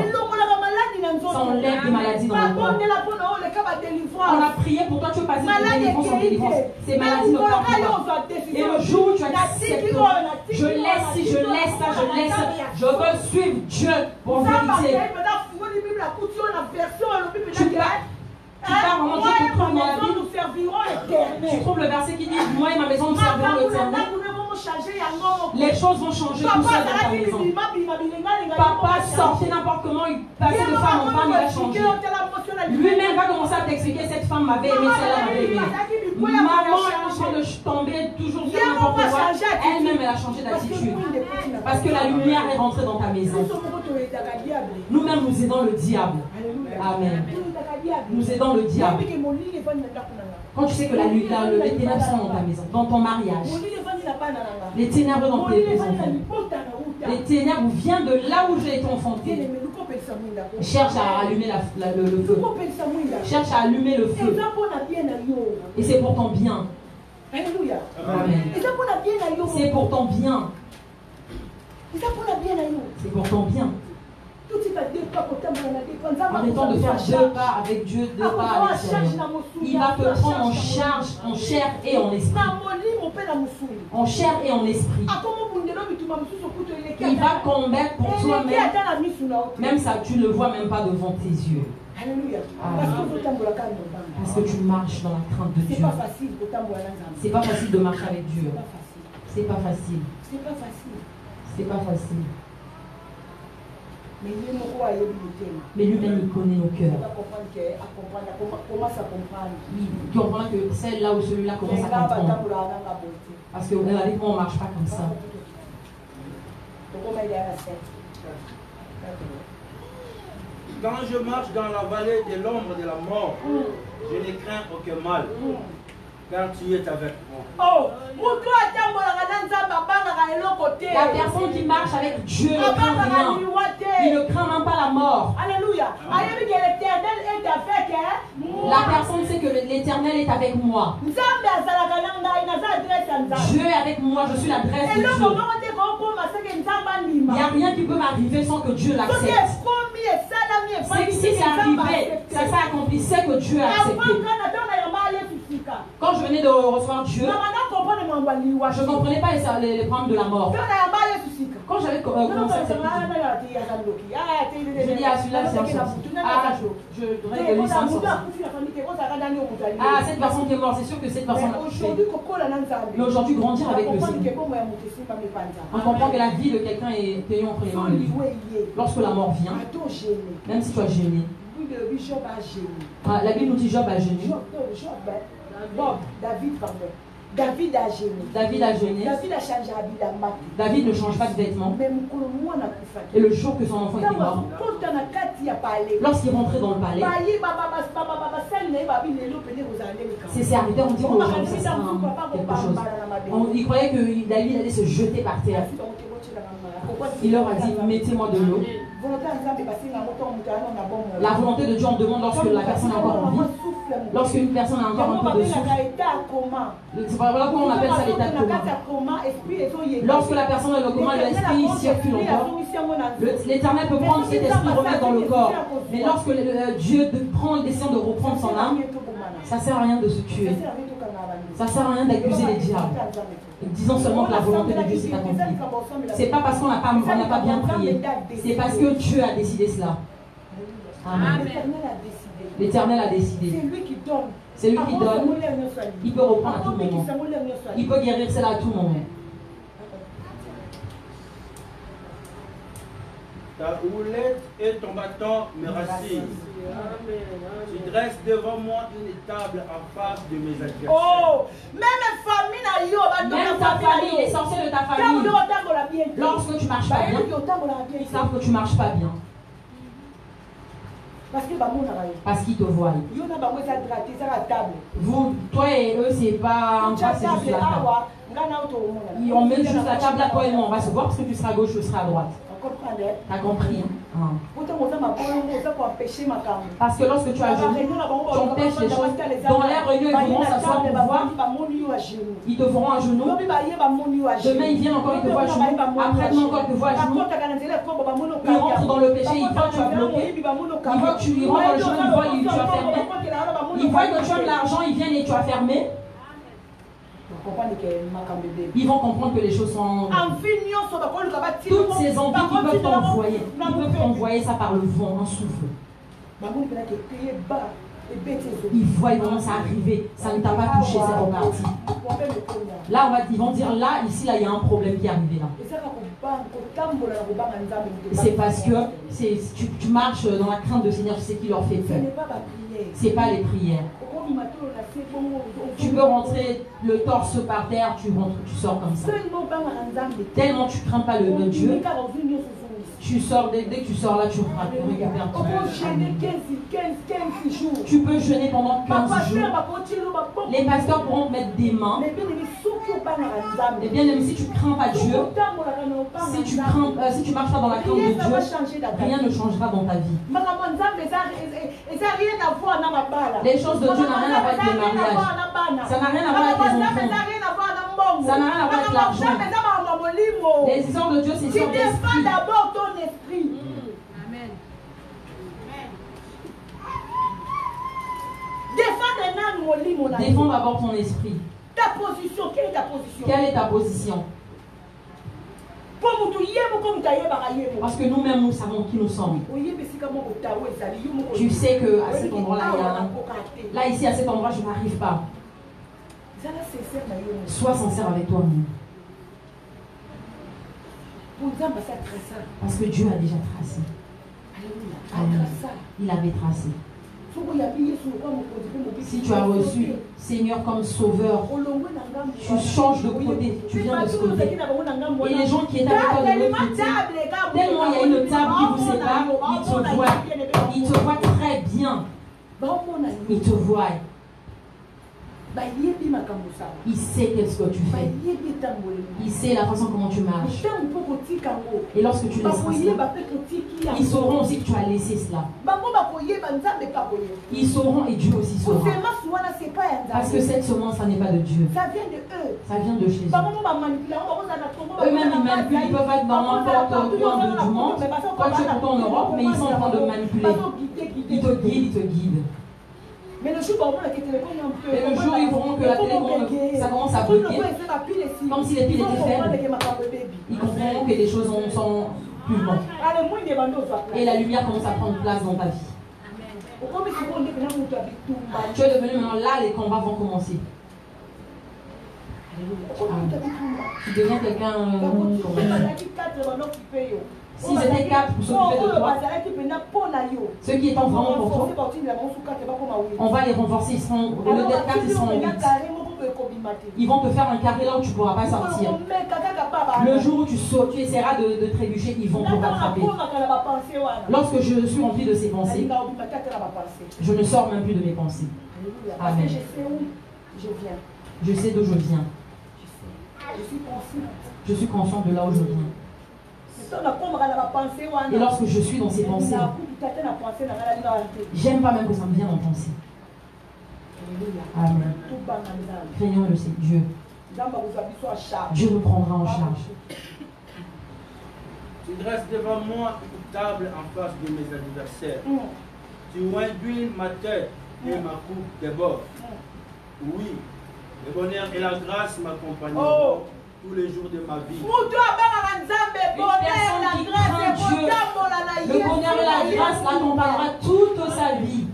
Ça enlève des maladies dans le corps. On a prié pour toi, tu veux passer de délivrance en délivrance. Ces maladies ne partent pas. Et le jour où tu acceptes, je laisse ci, je laisse ça, je laisse ça. Je veux suivre Dieu pour vérité. Tu pars vraiment, tu te trouves dans la Bible. Tu trouves le verset qui dit, moi et ma maison nous servirons l'Éternel. Les choses vont changer tout seul dans ta maison. Papa sortait n'importe comment, il passait de femme en femme, il va changer. Lui-même va commencer à t'expliquer, cette femme m'avait aimé, celle-là m'avait aimé. Maman est en train de tomber, toujours faire n'importe quoi. Elle-même, elle a changé d'attitude. Parce que la lumière est rentrée dans ta maison. Nous-mêmes, nous aidons le diable. Amen. Nous aidons le diable. Quand tu sais que les ténèbres sont dans ta maison, dans ton mariage, les ténèbres dans tes enfants, les ténèbres viennent de là où j'ai été enfanté. Cherche à allumer le feu. Cherche à allumer le feu. Et c'est pour ton bien. Alléluia. Amen. C'est pour ton bien. C'est pour ton bien. Arrêtons de faire 2 pas avec Dieu, 2 pas avec l'extérieur. Il va te prendre en charge, en chair et en esprit. En chair et en esprit. Il va combattre pour toi-même. Même ça, tu ne le vois même pas devant tes yeux. Alléluia. Parce que tu marches dans la crainte de Dieu. C'est pas facile de marcher avec Dieu. C'est pas facile. C'est pas facile. C'est pas facile. Mais lui-même, il connaît nos cœurs. Il comprend que celle-là ou celui-là commence à comprendre. Parce qu'avec moi, on ne marche pas comme ça. Quand je marche dans la vallée de l'ombre de la mort, je ne crains aucun mal. Car tu es avec moi. La personne qui marche avec Dieu ne craint rien. Il ne craint même pas la mort. Alléluia. La personne sait que l'Éternel est avec moi. Dieu est avec moi, je suis l'adresse de Dieu. Il n'y a rien qui peut m'arriver sans que Dieu l'accepte. C'est que si c'est arrivé, ça s'est accompli, c'est que Dieu a accepté. Quand je venais de recevoir Dieu, je ne comprenais pas les problèmes de la mort. Quand j'avais commencé à cette je dis à celui-là, c'est un sorcier. Ah, je dirais que lui, c'est un sorcier. Ah, cette personne qui est morte, c'est sûr que cette personne a fait. Mais aujourd'hui, grandir avec le Seigneur, on comprend que la vie de quelqu'un est payée entre les mains de Dieu. Lorsque la mort vient, même si tu as gêné, la Bible nous dit Job a gêné. David a gêné. David a gêné. David ne change pas de vêtements. Et le jour que son enfant était mort, lorsqu'il rentrait dans le palais, ses serviteurs ont dit aujourd'hui ça sera quelque chose. Il croyait que David allait se jeter par terre. Il leur a dit mettez-moi de l'eau. La volonté de Dieu on demande lorsque la personne est encore en vie. Lorsqu'une personne a encore un peu de souffle. C'est voilà pourquoi on appelle ça l'état de coma. Lorsque la personne est dans le coma, l'esprit circule encore. L'Éternel peut prendre cet esprit et remettre dans le corps. Mais lorsque Dieu prend la décision de reprendre son âme, ça ne sert à rien de se tuer. Ça ne sert à rien d'accuser les diables. Disons seulement que la volonté de Dieu s'est accomplie. C'est pas parce qu'on n'a pas bien prié. C'est parce que Dieu a décidé cela. Amen. L'Éternel a décidé. C'est lui qui donne. Il peut reprendre à tout moment. Il peut guérir cela à tout moment. Ta houlette et ton bâton me rassurent. Tu dresses devant moi une table en face de mes adversaires. Oh, même ta famille, les sorciers de ta famille, lorsque tu marches pas bien, ils savent que tu marches pas bien. Parce qu'ils te voient. Vous, toi et eux, c'est pas un pas, c'est juste la table. On met juste la table là, toi et moi, on va se voir parce que tu seras à gauche, je serai à droite. T'as compris, hein? Parce que lorsque tu as jeûné, tu empêches les choses. Dans les réunions, ils vont s'asseoir pour voir. Ils te verront à genoux. Demain, ils viennent encore, ils te voient à genoux. Après-demain encore, ils te voient à genoux. Ils rentrent dans le péché, ils voient que tu as bloqué. Ils voient que tu rentres dans le chemin, ils voient que tu as fermé. Ils voient que tu as de l'argent, ils viennent et tu as fermé. Ils vont comprendre que les choses sont... Toutes ces envies qui peuvent t'envoyer, ils peuvent t'envoyer ça par le vent, un souffle. Ils voient vraiment ça arriver, ça ne t'a pas touché, c'est reparti. Là, ils vont dire, là, ici, là, il y a un problème qui est arrivé là. C'est parce que tu marches dans la crainte de Seigneur, tu sais qui leur fait peur. C'est pas les prières. Tu peux rentrer le torse par terre, tu rentres, tu sors comme ça. Tellement tu crains pas le Dieu. Tu sors, dès que tu sors là, tu récupères tout. Tu peux jeûner pendant 15 jours. Les pasteurs pourront te mettre des mains. Et bien même si tu crains pas Dieu, si tu marches pas dans la crainte de Dieu, rien ne changera dans ta vie. Les choses de Dieu n'ont rien à voir avec le mariage. Ça n'a rien à voir avec les enfants. Ça n'a rien à voir avec l'argent. Les histoires de Dieu, c'est sur l'esprit. D'abord ton esprit. Amen. Défends d'abord ton esprit. Ta position, quelle est ta position? Quelle est ta position? Parce que nous-mêmes, nous savons qui nous sommes. Tu sais qu'à cet endroit-là, il y a un... Là, ici, à cet endroit, je n'arrive pas. Sois sincère avec toi-même. Parce que Dieu a déjà tracé. Il avait tracé. Si tu as reçu Seigneur comme sauveur, tu changes de côté, tu viens de ce côté. Et les gens qui étaient avec toi de l'autre côté, tellement il y a une table qui vous sépare, ils te voient très bien. Ils te voient. Il sait qu'est-ce que tu fais. Il sait la façon comment tu marches. Et lorsque tu laisses cela, ils sauront aussi que tu as laissé cela. Ils sauront et Dieu aussi saura. Parce que cette semence, ça n'est pas de Dieu. Ça vient de eux. Ça vient de chez eux. Eux-mêmes, ils manipulent. Ils peuvent être dans n'importe coin du monde. Toi, tu es pourtant en Europe, mais ils sont en train de manipuler. Ils te guident, ils te guident. Mais le jour où ils verront que la télé, ça commence à bloquer, comme si les piles étaient faibles, ils comprendront que les choses sont plus bonnes. Et la lumière commence à prendre place dans ta vie. Tu es devenu maintenant là, les combats vont commencer. Tu deviens quelqu'un. S'ils étaient 4 pour s'occuper de toi, ceux qui étant vraiment pour toi, on va les renforcer. Ils seront, au lieu d'être 4, ils seront 8. Ils vont te faire un carré là où tu ne pourras pas sortir. Le jour où tu essaieras de trébucher, ils vont te rattraper. Lorsque je suis rempli de ces pensées, je ne sors même plus de mes pensées. Amen. Je sais d'où je viens. Je suis conscient de là où je viens. Et lorsque je suis dans ces pensées, j'aime pas même que ça me vienne en pensée. Amen. Craignons le Dieu. Dieu nous prendra en charge. Tu dresses devant moi une table en face de mes adversaires. Tu induis ma tête et ma coupe déborde. Oui, le bonheur et la grâce m'accompagneront tous les jours de ma vie. Le bonheur et la grâce l'accompagnera toute sa vie.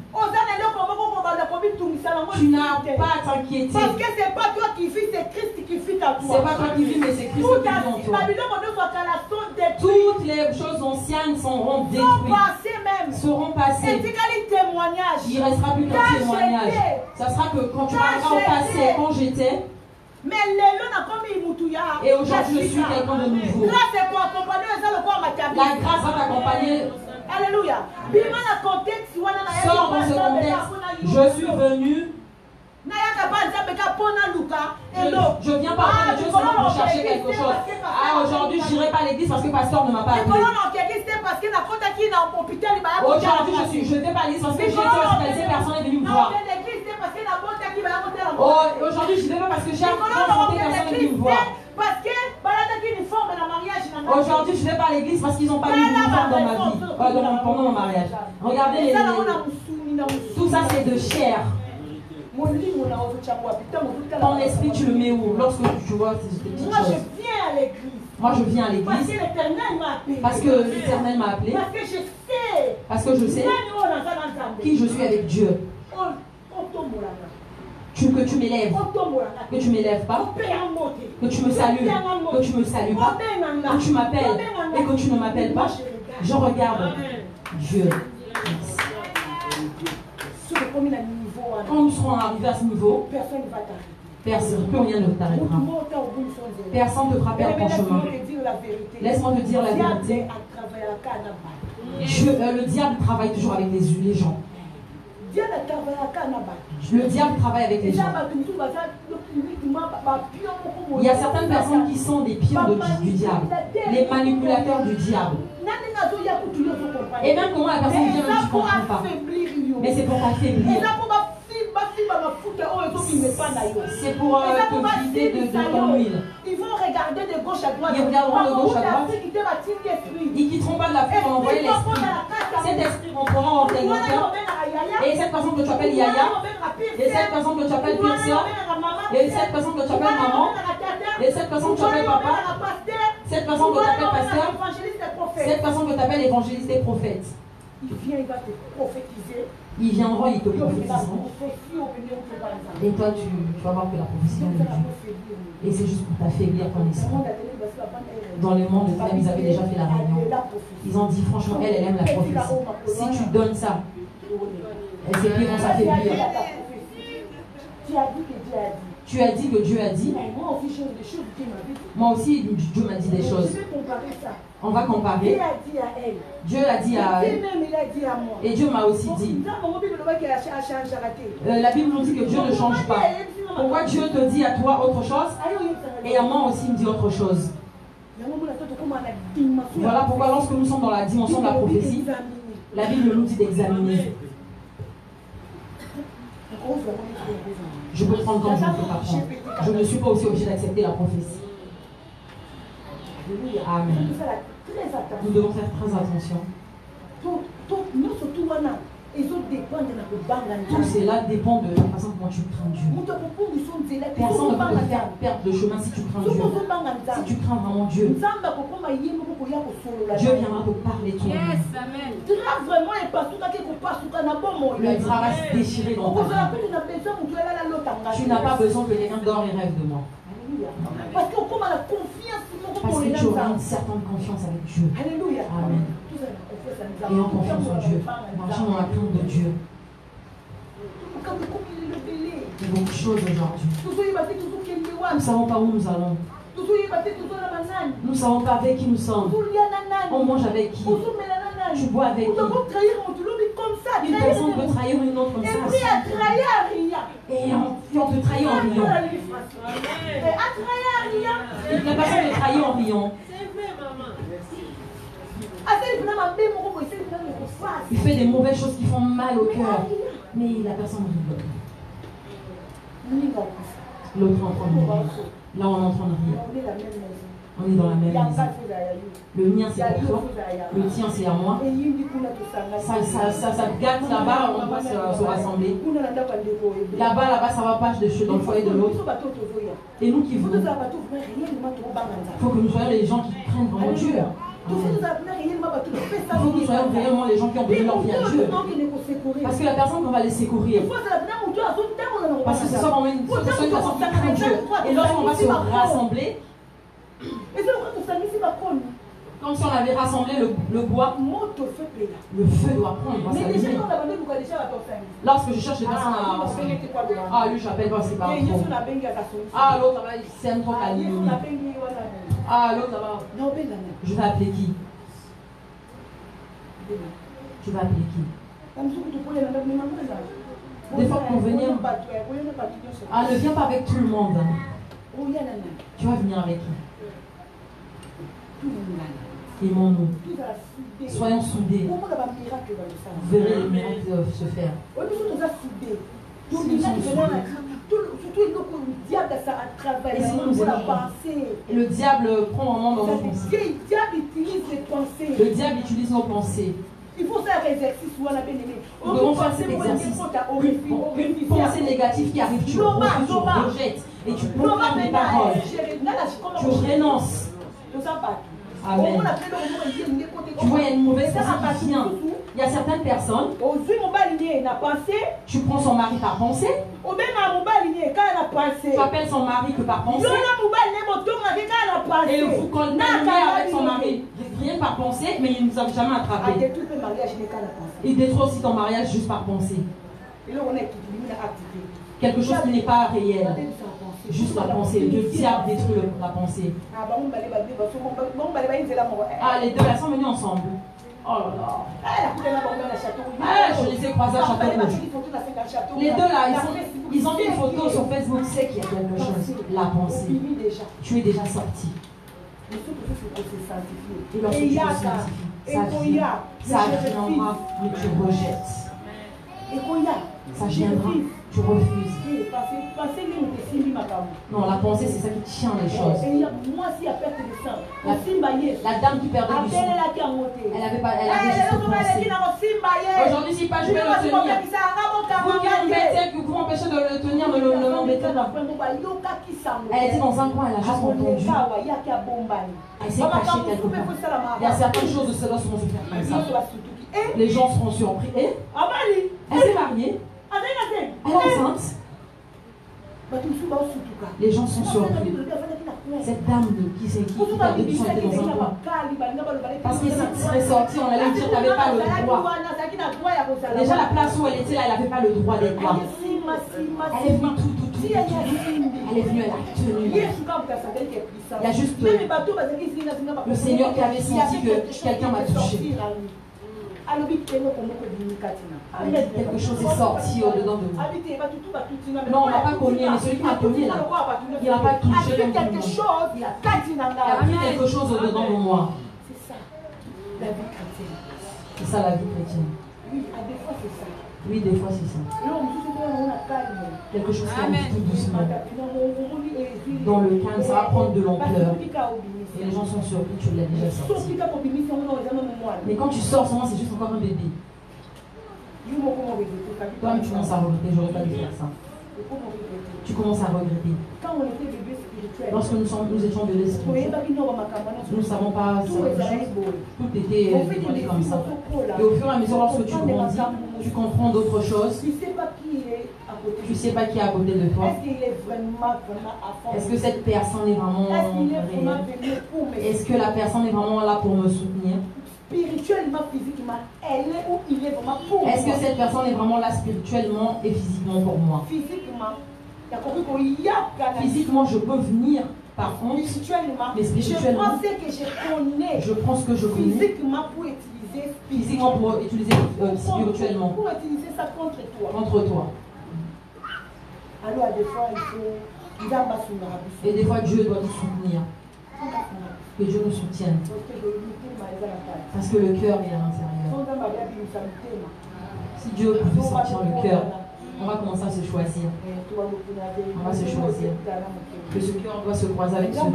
Tu n'as pas à t'inquiéter. Parce que ce n'est pas toi qui vis, c'est Christ qui vit à toi. C'est pas toi qui vis, mais c'est Christ qui vit en toi. Toutes les choses anciennes seront détruites. Seront passées. Il ne restera plus qu'un témoignage. Ça sera que quand tu parleras au passé, quand j'étais. Et aujourd'hui, je suis quelqu'un de nouveau. La grâce va t'accompagner. Alléluia. Sors dans ce contexte. Je suis venu. Je viens pas de Dieu seulement pour chercher quelque chose. Ah, aujourd'hui, je n'irai pas à l'église parce que le pasteur ne m'a pas appelé. Aujourd'hui, je ne vais pas à l'église parce que j'ai été hospitalisé, personne n'est venu me voir. Aujourd'hui, je ne vais pas parce que j'ai affronté, personne n'est venu me voir. Aujourd'hui, je ne vais pas à l'église parce qu'ils n'ont pas mis l'uniforme dans ma vie, pendant mon mariage. Regardez, tout ça c'est de chair. Ton esprit, tu le mets où? Lorsque tu vois ces petites choses. Moi, je viens à l'église. Parce que l'Éternel m'a appelé. Parce que je sais qui je suis avec Dieu. Que tu m'élèves, que tu m'élèves pas, que tu me salues, que tu me salues pas, que tu m'appelles et que tu ne m'appelles pas, je regarde Dieu. Merci. Quand nous serons arrivés à ce niveau, personne, plus rien ne t'arrêtera. Personne ne te fera perdre ton chemin. Laisse-moi te dire la vérité. Le diable travaille toujours avec les gens. Le diable travaille avec les gens. Il y a certaines personnes qui sont des pions du diable, les manipulateurs du diable. Et même comment la personne vient, tu ne comprends pas. Mais c'est pour t'affaiblir. C'est pour te vider de ton huile. Ils vont regarder de gauche à droite. Ils regarderont de gauche à droite. Ils ne quitteront pas de la foi pour envoyer l'esprit. Cet esprit rentrera en tes cœur. Et cette personne que tu appelles Yaya, et cette personne que tu appelles Pierre, et cette personne que tu appelles maman, et cette personne que tu appelles papa, cette personne que tu appelles pasteur, cette personne que tu appelles évangéliste et prophète. Il vient, il va te prophétiser. Ils viendront, ils te prophétiseront. Et toi, tu vas voir que la prophétie vient de Dieu. Et c'est juste pour t'affaiblir ton esprit. Dans le monde, ils avaient déjà fait la réunion. Ils ont dit, franchement, elle aime la prophétie. Si tu donnes ça, ses pieds vont s'affaiblir. Tu as dit que Dieu a dit. Moi aussi, Dieu m'a dit des choses. On va comparer. Dieu a dit à elle. Et Dieu m'a aussi dit. La Bible nous dit que Dieu ne change pas. Pourquoi Dieu te dit à toi autre chose et à moi aussi me dit autre chose? Voilà pourquoi lorsque nous sommes dans la dimension de la prophétie, la Bible nous dit d'examiner. Je peux prendre quand je ne peux pas prendre. Je ne suis pas aussi obligé d'accepter la prophétie. Amen. Nous devons faire très attention. Tout cela dépend de la façon dont tu crains Dieu. Personne ne peut te faire perdre le chemin si tu crains Dieu. Si tu crains vraiment Dieu, Dieu viendra te parler tout. Yes, amen. Le drap va se déchirer dans ta vie. Tu n'as pas besoin que quelqu'un dort et rêve de moi. Parce que tu auras une certaine confiance avec Dieu. Amen. Et en confiance en Dieu. Marchons dans la crainte de Dieu. Il y a beaucoup de choses aujourd'hui. Nous ne savons pas où nous allons. Nous ne savons pas avec qui nous sommes. On mange avec qui. Tu bois avec qui. Une personne peut trahir une autre comme ça. Et on te trahit en riant. La personne te trahit en riant. Il fait des mauvaises choses qui font mal au cœur. Mais la personne rigole. L'autre est en train de rire. Là, on est en train de rire. On est dans la même maison. Le mien, c'est pour toi. Le tien, c'est à moi. Ça gâte là-bas, on va se rassembler. Là-bas, ça va pas dans le foyer de l'autre. Et nous qui voulons. Il faut que nous soyons les gens qui craignent vraiment Dieu. Il faut que nous soyons réellement les gens qui ont donné leur vie à Dieu. Parce que la personne qu'on va les secourir. Parce que ce soit vraiment une façon qui craint Dieu. Et lorsqu'on va se rassembler, comme si on avait rassemblé le bois, le feu doit prendre. Lorsque je cherche des personnes à rassembler, ah lui j'appelle parce qu'il parle trop. Ah l'autre là-bas il s'aime trop calmer. Ah l'autre là-bas, je vais appeler qui? Tu vas appeler qui? Des fois pour venir, ah ne viens pas avec tout le monde. Tu vas venir avec qui? Aimons-nous. Soyons soudés. Vous verrez les miracles qui doivent se faire. Si nous sommes soudés. Et le diable prend un moment dans nos pensées. Le diable utilise nos pensées. Il faut faire l'exercice. Nous devons faire cet exercice. Une pensée négative qui arrive, tu rejettes et tu proclames les paroles. Tu renonces. Amen. Tu vois, il y a une mauvaise pensée qui vient. Il y a certaines personnes, tu prends son mari par pensée, tu appelles son mari que par pensée, et vous continuez avec son mari, rien par pensée, mais il ne nous a jamais attrapé. Il détruit aussi ton mariage juste par pensée. Quelque chose qui n'est pas réel. Juste la pensée. Le diable détruit la pensée. Ah, les deux là sont venus ensemble. Oh là là. Ah, je les ai croisés à Châteaurouge. Les deux là, ils ont mis une photo sur Facebook. C'est qu'il y a quelque chose. La pensée. Tu es déjà sorti. Et lorsque tu te sanctifies, ça viendra, mais tu rejettes. Ça viendra, tu refuses. Non, la pensée, c'est ça qui tient les choses. La dame qui perdait du sang, elle avait juste pensé. Aujourd'hui, si pas je vais le tenir. Vous m'empêchez de le tenir, ne m'embêtez pas. Elle était dans un coin, elle a juste entendu. Elle s'est cachée quelque part. Il y a certaines choses de cela seront se faire comme ça. Les gens seront surpris. Et elle s'est mariée. Elle est enceinte. Les gens sont surpris. Cette dame qui perdait du sang était dans un coin. Parce que si elle serait sortie, on allait dire qu'elle n'avait pas le droit. Déjà, la place où elle était là, elle n'avait pas le droit d'être là. Elle est venue tout. Elle est venue, elle a tenu. Il y a juste le Seigneur qui avait senti que quelqu'un m'a touché. Quelque chose est sorti au-dedans de nous. Non, on n'a pas cogné, mais celui qui m'a cogné là, il n'a pas touché comme tout le monde. Il a pris quelque chose au-dedans de moi. C'est ça, la vie chrétienne. C'est ça la vie chrétienne. Oui, des fois c'est ça. Oui, des fois c'est ça. Quelque chose qui arrive tout doucement. Dans le calme, ça va prendre de l'ampleur. Et les gens sont surpris, tu l'as déjà sorti. Mais quand tu sors, souvent c'est juste encore un bébé. Toi-même tu commences à regretter, j'aurais pas dû faire ça. Tu commences à regretter. Lorsque nous étions de l'esprit, nous ne savons pas certaines choses. Tout était dévoilé comme ça. Et au fur et à mesure, lorsque tu grandis, tu comprends d'autres choses. Tu ne sais pas qui est à côté de toi. Est-ce que cette personne est vraiment réelle? Est-ce que la personne est vraiment là pour me soutenir? Spirituellement, physiquement, elle est où il est vraiment pour moi. Est-ce que cette personne est vraiment là spirituellement et physiquement pour moi? Physiquement, je peux venir par contre, mais spirituellement, je prends ce que je connais physiquement pour utiliser spirituellement pour utiliser ça contre toi. Contre toi. Alors, des fois, il faut. Et des fois, Dieu doit nous soutenir. Que Dieu nous soutienne. Parce que le cœur est à l'intérieur. Si Dieu pouvait sortir le cœur, on va commencer à se choisir. On va se choisir. Que ce cœur doit se croiser avec ce cœur.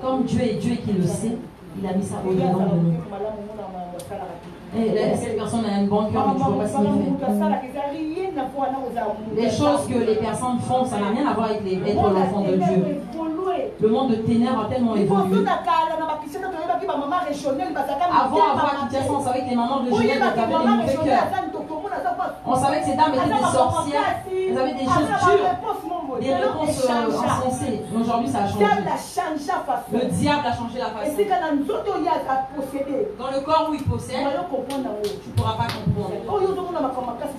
Comme Dieu est Dieu qui le sait, il a mis ça au-dedans de nous. Et cette personne a un bon cœur, mais tu ne vois pas ce qu'il fait. Les choses que les personnes font, ça n'a rien à voir avec être l'enfant de Dieu. Le monde de ténèbres a tellement évolué. Avant, à Kinshasa, on savait que les mamans régionales avaient des mauvais cœurs. On savait que ces dames étaient des sorcières. Elles avaient des choses dures, des réponses insensées. Aujourd'hui, ça a changé. Le diable a changé la façon. Dans le corps où il possède, tu ne pourras pas comprendre.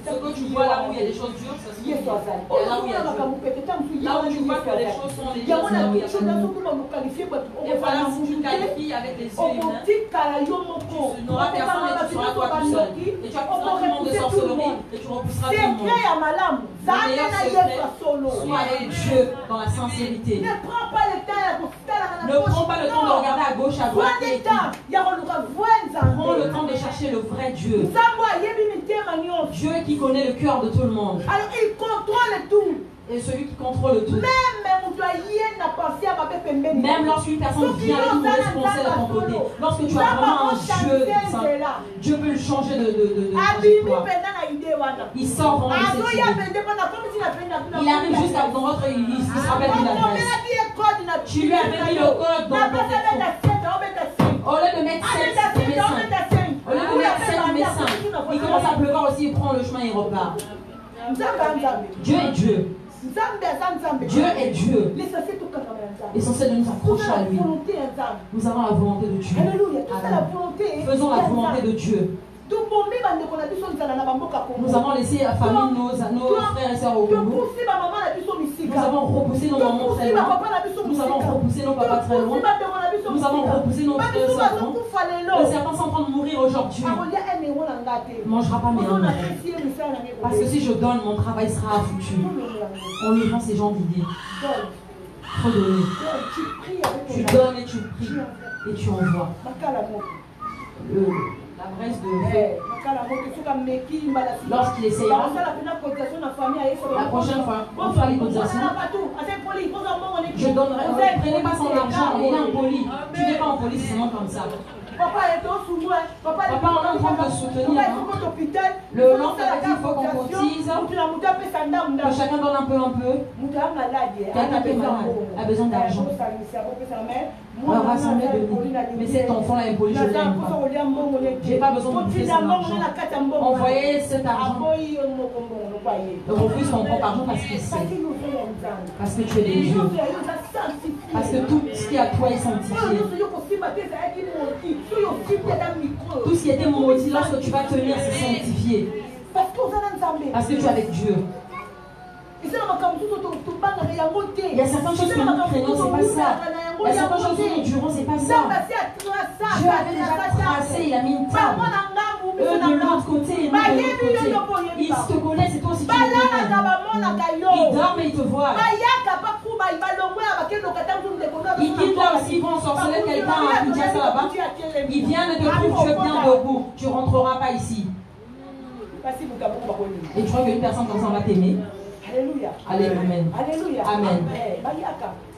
Ce que tu vois là où il y a des choses dures, ça se trouve. Là où il y a Dieu. Là où tu vois que les choses sont légères, c'est là où il y a Dieu. Et voilà, si tu qualifies avec les yeux humains, tu n'auras personne et tu seras toi tout seul. Et tu accuseras tout le monde de sorcellerie et tu repousseras tout le monde. Le meilleur secret, sois avec Dieu dans la sincérité. Ne prends pas le temps de regarder à gauche, à droite. Prends le temps de chercher le vrai Dieu. Dieu qui connaît le cœur de tout le monde. Alors il contrôle tout. Et celui qui contrôle tout. Même lorsqu'une personne vient avec une mauvaise pensée de ton côté, lorsque tu as vraiment un Dieu, Dieu peut le changer de toi. Il sort vraiment de cette idée. Il arrive juste dans votre il se rappelle d'une adresse. Tu lui as mis le code dans ton téléphone. Au lieu de mettre 7, c'est médecin. Au lieu de mettre 7 médecins, il commence à pleuvoir aussi, il prend le chemin et il repart. Dieu est Dieu. Dieu est Dieu. L'essentiel de nous accrocher à lui. Nous avons la volonté de Dieu. Faisons la volonté de Dieu. Nous avons laissé la famille, nos frères et sœurs au Congo. Nous avons repoussé nos mamans très loin. Nous avons repoussé nos papas très loin. Nous avons repoussé nos frères et sœurs loin. Certains sont en train de mourir aujourd'hui. Ne mangera pas mes amis. Parce que si je donne, mon travail sera foutu. On lui rend ces gens d'idées. Faut donner. Tu donnes et tu pries. Et tu envoies. La braise de feu. Lorsqu'il essayera, la prochaine fois, on fera les cotisations. Je donnerai. Prenez pas son argent, il est impoli. Tu n'es pas impoli, c'est seulement comme ça. Papa, on est en train de soutenir. L'enfant a dit qu'il faut qu'on cotise. Que chacun donne un peu. Quelqu'un qui est malade a besoin d'argent. On va rassembler de nous. Mais cet enfant-là est impoli, je ne l'aime pas. Je n'ai pas besoin de bouffer son argent. Envoyez cet argent. Le refus qu'on prend par jour parce qu'il sait. Parce que tu es des dieux. Parce que tout ce qui est à toi est sanctifié. Tout ce qui était maudit, lorsque tu vas tenir, c'est sanctifié. Parce que tu es avec Dieu. Il y a certaines choses que nous craignons, c'est pas ça. Il y a certaines choses que nous durons, c'est pas ça. Dieu avait déjà tracé, il a mis une table. Eux de l'autre côté, nous de l'autre côté. Ils te connaissent et toi aussi tu les connais. Ils dorment et ils te voient. Ils quittent là aussi, ils vont ensorceler quelqu'un à Kinshasa là-bas. Ils viennent te trouver, tu es bien debout. Tu ne rentreras pas ici. Et tu crois qu'une personne comme ça va t'aimer? Alléluia. Amen. Alléluia. Amen.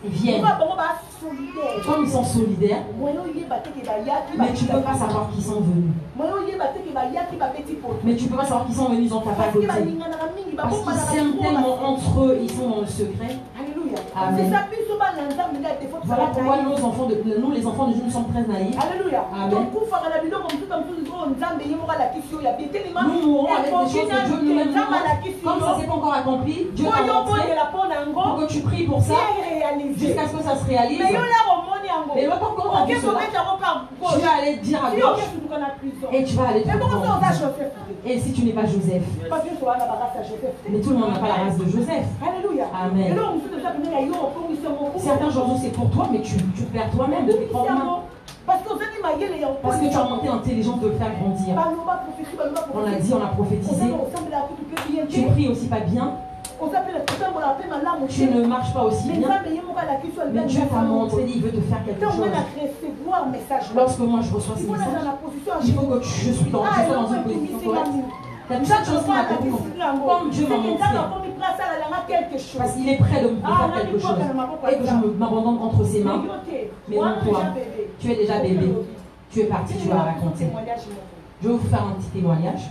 Ils viennent. Comme ils sont solidaires, mais tu ne peux pas savoir qu'ils sont venus. Mais tu ne peux pas savoir qu'ils sont venus, ils ont tapé. Parce qu'ils s'aiment tellement entre eux, ils sont dans le secret. Amen. Voilà pourquoi nous, les enfants de Dieu, nous sommes très naïfs. Alléluia. Amen. Nous mourrons avec des choses que Dieu nous-mêmes nous montre. Comme ça ne s'est pas encore accompli, Dieu t'a montré pour que tu pries pour ça jusqu'à ce que ça se réalise. Et l'autre quand tu as vu cela, tu vas aller dire à gauche et tu vas aller te prendre. Et si tu n'es pas Joseph, mais tout le monde n'a pas la race de Joseph. Alléluia. Amen. Certains jours c'est pour toi, mais tu perds toi-même de tes propres mains. Parce que tu as monté l'intelligence de le faire grandir. On a dit, on a prophétisé. Tu pries aussi pas bien. Tu ne marches pas aussi bien. Mais Dieu t'a montré, il veut te faire quelque chose. Lorsque moi je reçois ces messages, il faut que je sois dans une position correcte. Il y a cette chose qui m'a compris. Comme Dieu m'a montré. Parce qu'il est prêt de me faire quelque chose. Et que je m'abandonne entre ses mains. Mais non, toi, tu es déjà bébé. Tu es parti, tu vas raconter. Je vais vous faire un petit témoignage.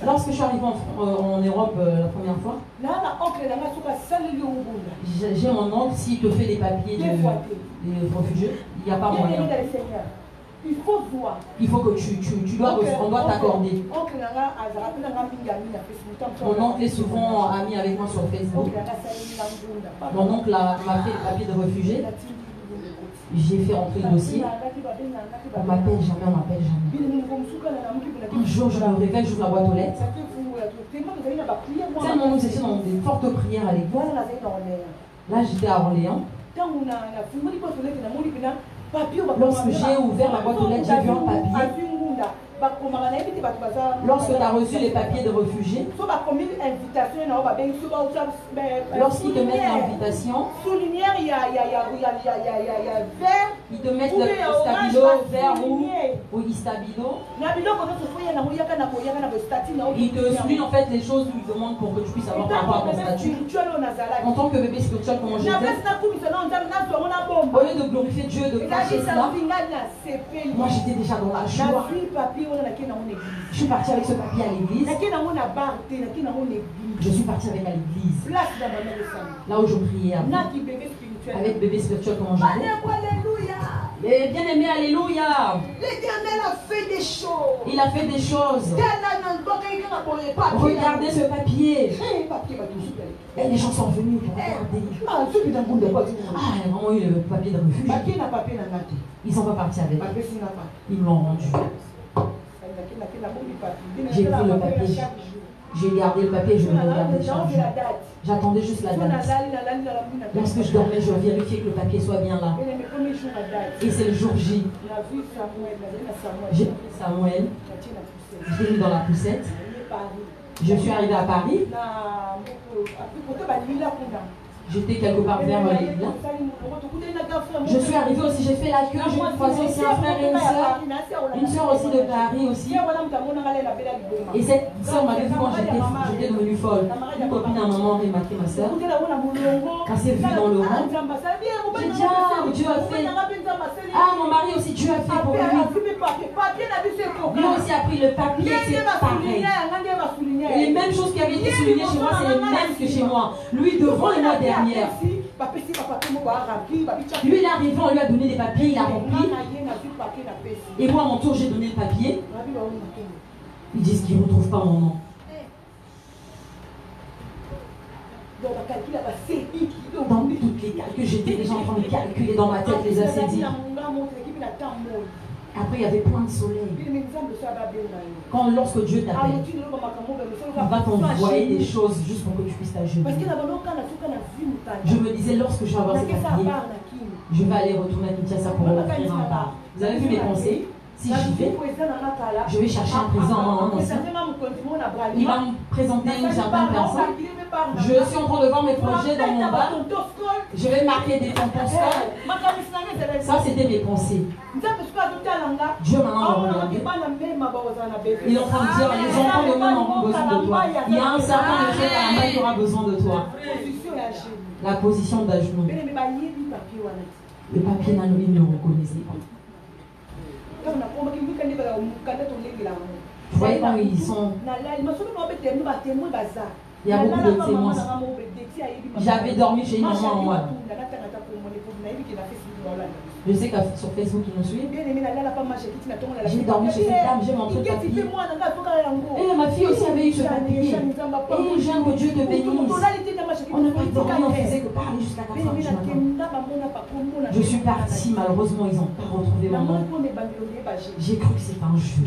Lorsque je suis arrivée en Europe la première fois, j'ai mon oncle, s'il te fait des papiers de réfugiés, il n'y a pas moyen. Il faut voir. Il faut que on doit t'accorder. Mon oncle est souvent ami avec moi sur Facebook. Mon oncle m'a fait le papier de réfugié. J'ai fait rentrer le dossier. On m'appelle jamais. Un jour, je me réveille, j'ouvre la boîte aux lettres. Tellement nous étions dans des fortes prières à l'église. Là, j'étais à Orléans. Lorsque j'ai ouvert la boîte aux lettres, j'ai vu un papier. Lorsque tu as reçu les papiers de réfugiés, lorsqu'ils te mettent l'invitation, ils te mettent le stabilo vert ou stabilo. Ils te soulignent en fait les choses où ils demandent pour que tu puisses avoir par rapport à ton statut. En tant que bébé spirituel, comment j'étais, au lieu de glorifier Dieu, de cacher cela, moi j'étais déjà dans la joie. Je suis partie avec ce papier à l'église. Je suis partie avec à l'église. Là où je priais avec bébé spirituel, comment j'étais. Les bien-aimés, alléluia. L'Éternel a fait des choses. Il a fait des choses. Regardez ce papier. Et les gens sont venus pour regarder. Ah, ils ont eu le papier de refuge. Ils ne sont pas partis avec. Ils me l'ont rendu. J'ai pris le papier. J'ai gardé le papier, je le regardais chaque jour. J'attendais juste la date. Lorsque je dormais, je vérifiais que le papier soit bien là. Et c'est le jour J. J'ai pris Samuel. Je l'ai mis dans la poussette. Je suis arrivée à Paris. J'étais quelque part vers les Lilas. Je suis arrivée aussi, j'ai fait la queue, j'ai croisé aussi un frère et une soeur aussi de Paris aussi. Et cette soeur m'avait vu quand j'étais devenue folle. Une copine à un moment a remarqué ma soeur. Quand c'est vu dans le rang, j'ai dit, ah, Dieu a fait. Ah, mon mari aussi, Dieu a fait pour lui. Lui aussi a pris le papier, c'est pareil. Et les mêmes choses qui avaient été soulignées chez moi, c'est les mêmes que chez moi. Lui devant et moi derrière. Lui, il est arrivé, on lui a donné des papiers, il a rempli. Et moi, à mon tour, j'ai donné le papier. Ils disent qu'ils ne retrouvent pas mon nom. Dans toutes les calculs, j'étais déjà en train de calculer dans ma tête les assédies. Après, il y avait plein de soleil. Lorsque Dieu t'appelle, il va t'envoyer des choses juste pour que tu puisses t'agenouiller. Je me disais, lorsque je vais avoir ces papiers, je vais aller retourner à Kinshasa pour offrir un bar. Vous avez vu mes pensées? Si j'y vais, je vais chercher un président en ancien. Il va me présenter une certaine personne. Je suis en train de voir mes projets dans mon bar. Je vais marquer des tampons. Ça, c'était mes pensées. Dieu maintenant me regarde. Il est en train de dire, les enfants de même auront besoin de toi. Il y a un certain effet qui aura besoin de toi. La position d'agenou. Le papier n'a lui ne reconnaissait pas. Vous voyez quand ils sont... Il y a beaucoup de témoins. J'avais dormi chez une maman en moi. Je sais que sur Facebook, ils nous suivent. J'ai dormi chez cette dame, j'ai montré le papier. Et ma fille aussi avait eu ce papier. Et j'aime que Dieu te bénisse. On n'a pas dormi, on faisait que parler jusqu'à 4 heures du matin. Je suis partie, malheureusement, ils n'ont pas retrouvé mon nom. J'ai cru que c'était un jeu.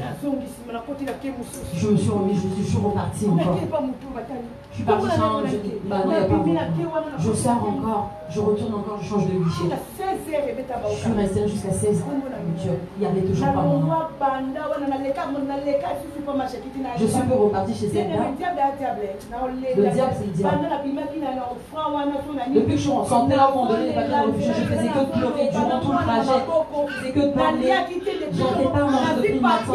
Je me suis remis, je suis repartie encore. Je suis partie changer. Bah non, il n'y a pas beaucoup. Je sors encore, je retourne encore, je change de guichet. Je suis restée jusqu'à 16 ans. Il n'y avait toujours pas mon nom. Je suis peu repartie chez cette dame. Le diable, c'est le diable. Depuis que je suis rentrée là où on donnait les papiers de réfugiés, je faisais que de pleurer durant tout le trajet. Je faisais que de parler. Je n'étais pas mangé depuis le matin.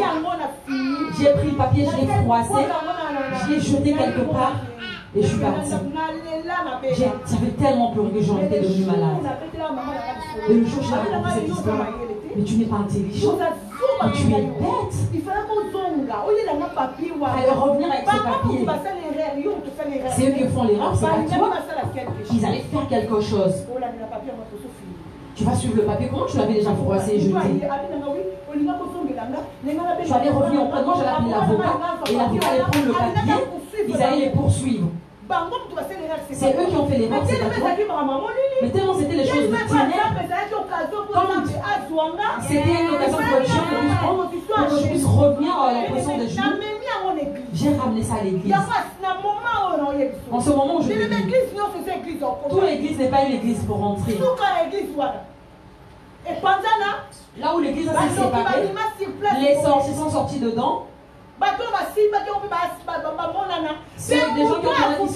J'ai pris le papier, je l'ai froissé. Je l'ai jeté quelque part. Et je suis partie. J'avais tellement pleuré que j'en étais devenue malade. Et le jour où j'ai raconté cette histoire, mais tu n'es pas intelligent. Mais tu es bête. Fallait revenir avec ce papier. C'est eux qui font l'erreur, c'est pas toi. Ils allaient faire quelque chose. Tu vas suivre le papier. Comment tu l'avais déjà froissé et jeté? Tu allais revenir auprès de moi, j'allais appeler l'avocat et l'avocat allait prendre le papier, ils allaient les poursuivre. C'est eux qui ont fait l'erreur, c'est pas toi. Mais tellement c'était les choses de ténèbres, c'était une occasion pour Dieu pour que je puisse revenir à la pression des genoux. J'ai ramené ça à l'église. En ce moment où je vis, toute l'église n'est pas une église pour rentrer. Là où l'église s'est séparée, les sorties sont sortis dedans. C'est des gens qui ont on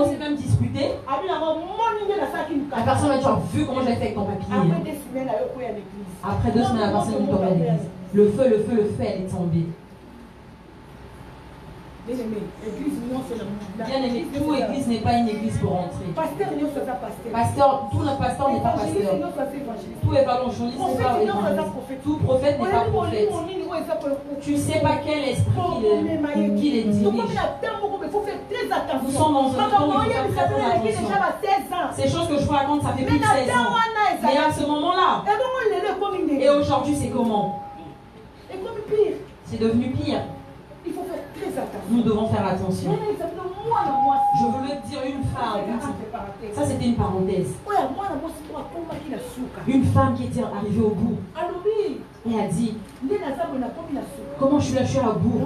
s'est même disputé. La personne m'a dit, vu comment j'avais fait avec ton papier. Après 2 semaines, la personne est tombée à l'église. Le feu, elle est tombée. Bien aimé, tout église n'est pas une église pour entrer. Pasteur, tout le pasteur n'est pas pasteur. Tout évangéliste n'est pas évangéliste. Tout prophète n'est pas prophète. Tu ne sais pas quel esprit qui les dirige. Nous sommes dans un temps où il faut faire très attention. Ces choses que je vous raconte, ça fait plus de 16 ans. Mais à ce moment-là, et aujourd'hui, c'est comment? C'est devenu pire. Il faut faire très attention. Nous devons faire attention. Je voulais dire une femme. Ça, c'était une parenthèse. Une femme qui était arrivée au bout. Et a dit, comment je suis là, je suis à bout.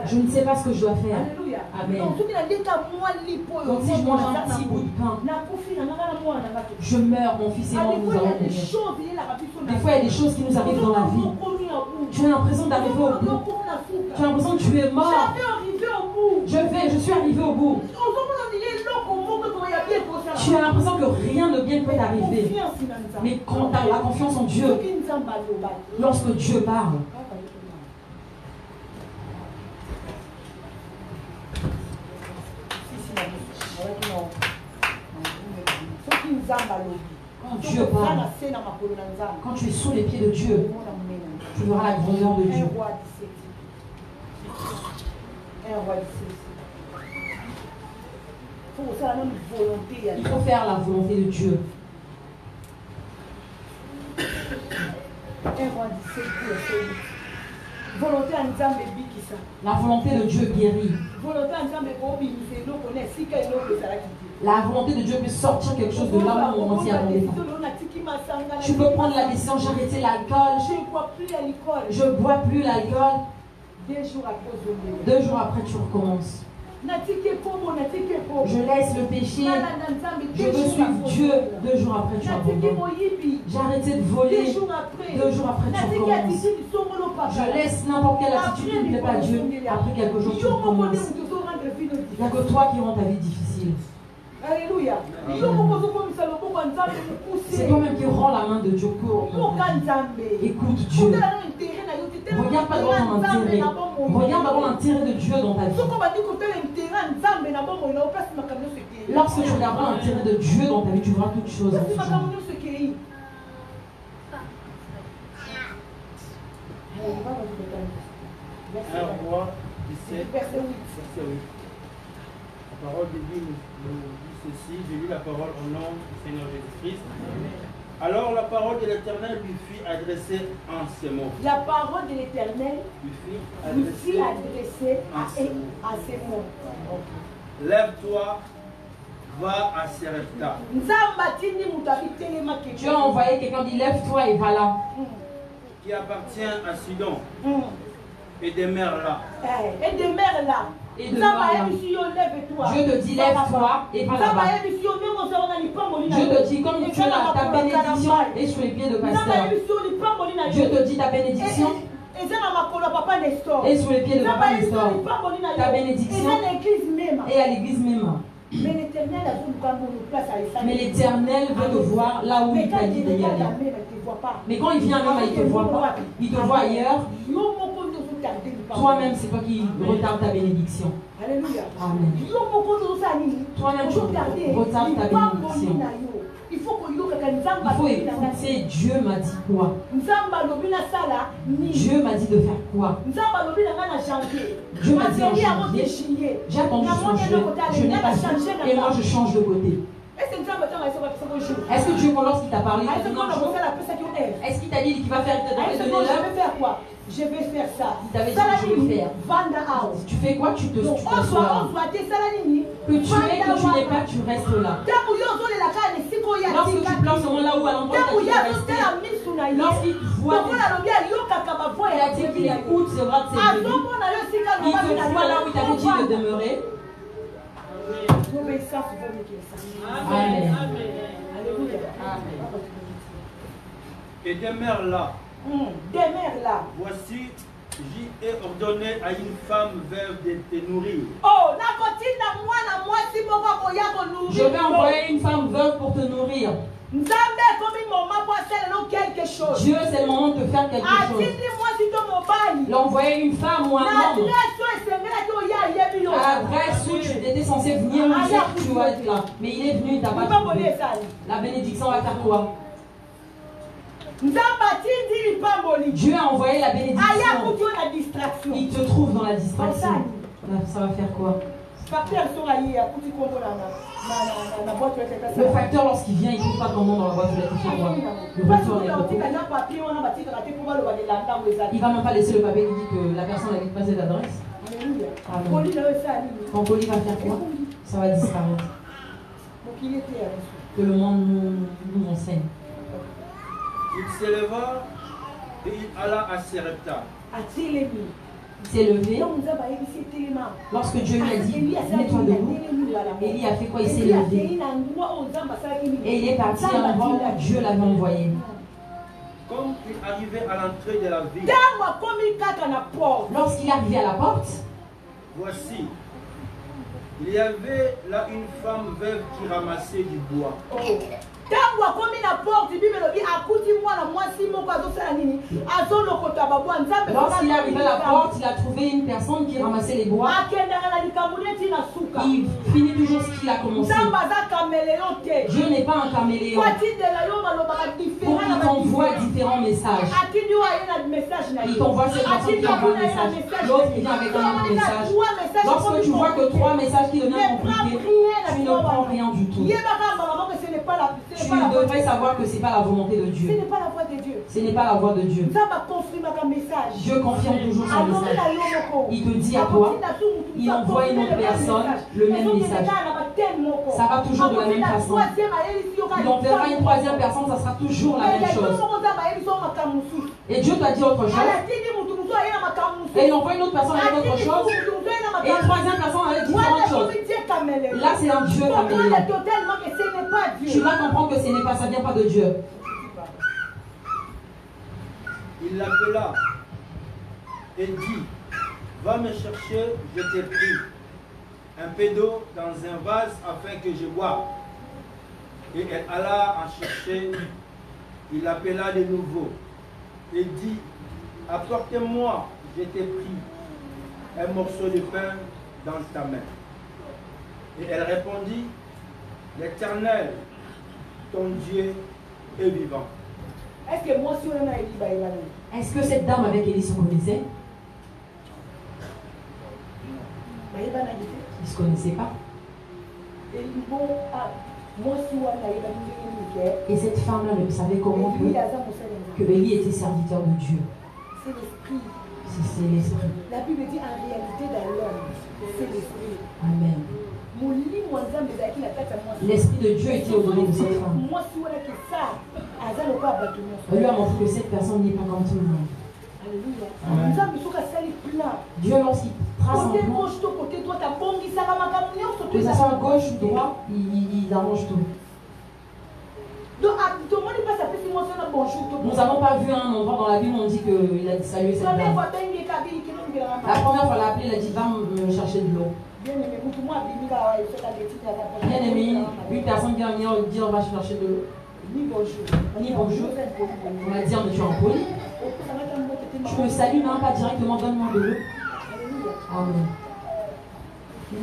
Je ne sais pas ce que je dois faire. Amen. Donc si je mange un petit bout de pain, je meurs, mon fils et moi, nous allons mourir. Des fois, il y a des choses qui nous arrivent dans la vie. Tu as l'impression d'arriver au bout. Tu as l'impression que tu es mort. Je suis arrivé au bout. Tu as l'impression que rien de bien peut t'arriver. Mais quand tu as la confiance en Dieu, lorsque Dieu parle, quand Dieu parle, quand tu es sous les pieds de Dieu, tu verras la grandeur de Dieu. Il faut faire la volonté de Dieu. La volonté de Dieu guérit. La volonté de Dieu peut sortir quelque chose de là où on s'y attendait pas. Tu peux prendre la décision, j'ai arrêté l'alcool. Je ne bois plus l'alcool. 2 jours après, tu recommences. Je laisse le péché. Je veux suivre Dieu. 2 jours après, tu abandonnes. J'ai arrêté de voler. 2 jours après, tu recommences. Je laisse n'importe quelle attitude qui ne plaît pas à Dieu. Après quelques jours, tu recommences. Il n'y a que toi qui rends ta vie difficile. Alléluia. C'est toi-même qui rend la main de Dieu pour. Écoute Dieu. Regarde pas d'abord ton intérêt. Regarde d'abord l'intérêt de Dieu dans ta vie. Lorsque tu regarderas l'intérêt de Dieu dans ta vie, tu verras toutes choses. 1 Roi 17, verset 8. La parole de Dieu nous dit ceci. J'ai lu la parole au nom du Seigneur Jésus-Christ. Alors la parole de l'Éternel lui fut adressée en ces mots. La parole de l'Éternel lui fut adressée à ces mots. Lève-toi, va à Serepta. Dieu a envoyé quelqu'un dit lève-toi et va là. Qui appartient à Sidon. Et demeure là. Et demeure là. Et Dieu te dit lève-toi et va là-bas. Dieu te dit comme tu as ta bénédiction et sur les pieds de pasteur. Dieu te dit ta bénédiction et sur les pieds de papa Nestor. Ta bénédiction et à l'église même. Mais l'Éternel veut te voir là où il t'a dit d'y aller. Mais quand il vient même, il ne te voit pas. Il te voit ailleurs. Toi-même, c'est toi qui retarde ta bénédiction. Alléluia. Amen. Toi-même, tu retardes ta bénédiction. il faut écouter Dieu m'a dit quoi. Dieu m'a dit de faire quoi. Dieu m'a dit en janvier. J'ai attendu son juillet. Je n'ai pas su. Et moi je change de côté. Est-ce que Dieu, lorsqu'il t'a parlé, est-ce qu'il t'a dit qu'il va faire quoi? Je vais faire ça. Il t'avait dit que je vais faire. Tu fais quoi? Tu te sois. Que tu es, que tu n'es pas, tu restes là. Lorsque tu pleures seulement là où à l'endroit où tu es resté. Lorsqu'il voit, il a dit qu'il écoute, c'est vrai que c'est lui. Il te voit là où il t'avait dit de demeurer. Amen. Et demeure là. Demeure là. Voici, j'y ai ordonné à une femme veuve de te nourrir. Oh, je vais envoyer une femme veuve pour te nourrir. Dieu, c'est le moment de faire quelque chose. Il a envoyé une femme ou un homme. À l'adresse où tu étais censé venir, lui dire que tu vas être là. Mais il est venu, il t'a pas trouvé. La bénédiction va faire quoi? Dieu a envoyé la bénédiction. Il te trouve dans la distraction. Ça va faire quoi? Le facteur, lorsqu'il vient, il ne trouve pas ton nom dans la boîte de la fiche. Le retour est il ne va même pas laisser le papier qui dit que la personne n'habite pas cette adresse. Quand Poli va faire quoi? Ça va disparaître. Que le monde nous enseigne. Il s'éleva et il alla à Serepta. Il s'est levé. Lorsque Dieu lui a dit, mets-toi debout, Élie a fait quoi? Il s'est levé. Et il est parti à l'endroit où Dieu l'avait envoyé. Comme il arrivait à l'entrée de la ville, lorsqu'il est arrivé à la porte, voici, il y avait là une femme veuve qui ramassait du bois. Lorsqu'il est arrivé à la porte, il a trouvé une personne qui ramassait les bois. Il finit toujours ce qu'il a commencé. Dieu n'est pas un caméléon pour qu'il t'envoie différents messages. Il t'envoie cette personne qui envoie un message, l'autre qui vient avec un autre message. Lorsque tu vois que 3 messages qui deviennent compliqués, tu ne prends rien du tout. Tu devrais savoir que ce n'est pas la volonté de Dieu. Ce n'est pas la voix de Dieu. Ce n'est pas la voix de Dieu. Dieu confirme toujours son message. Il te dit à toi, il envoie une autre personne le même message. Ça va toujours de la même façon. Il enverra une 3e personne, ça sera toujours la même chose. Et Dieu t'a dit autre chose. Et il envoie une autre personne avec autre chose. Et une 3e personne avec différentes choses. Là, c'est un Dieu caméléon. Tu vas comprendre que ce n'est pas, ça ne vient pas de Dieu. Il l'appela et dit, va me chercher, je t'ai pris un peu d'eau dans un vase afin que je boive. Et elle alla en chercher. Il l'appela de nouveau et dit, apporte-moi, je t'ai pris un morceau de pain dans ta main. Et elle répondit, l'Éternel, ton Dieu est vivant. Est-ce que cette dame avec Élie se connaissait? Ils ne se connaissaient pas. Et cette femme-là ne savait comment que Élie était serviteur de Dieu. C'est l'esprit. C'est l'esprit. La Bible dit en réalité dans l'homme, c'est l'esprit. Amen. L'esprit de Dieu était au-delà de cette femme. On lui a montré que cette personne n'est pas comme tout le monde. Alléluia. Dieu, lorsqu'il trace un plan, que ça soit gauche ou droit, il arrange tout. Nous n'avons pas vu un endroit dans la Bible où on dit qu'il a salué cette dame. La première fois, il a appelé, il a dit va me chercher de l'eau. Bien aimé, une personne qui va venir dire on va chercher de l'eau. Ni bonjour. On va dire mais tu es en poli. Tu me salues même pas directement, donne-moi de l'eau. Amen. Et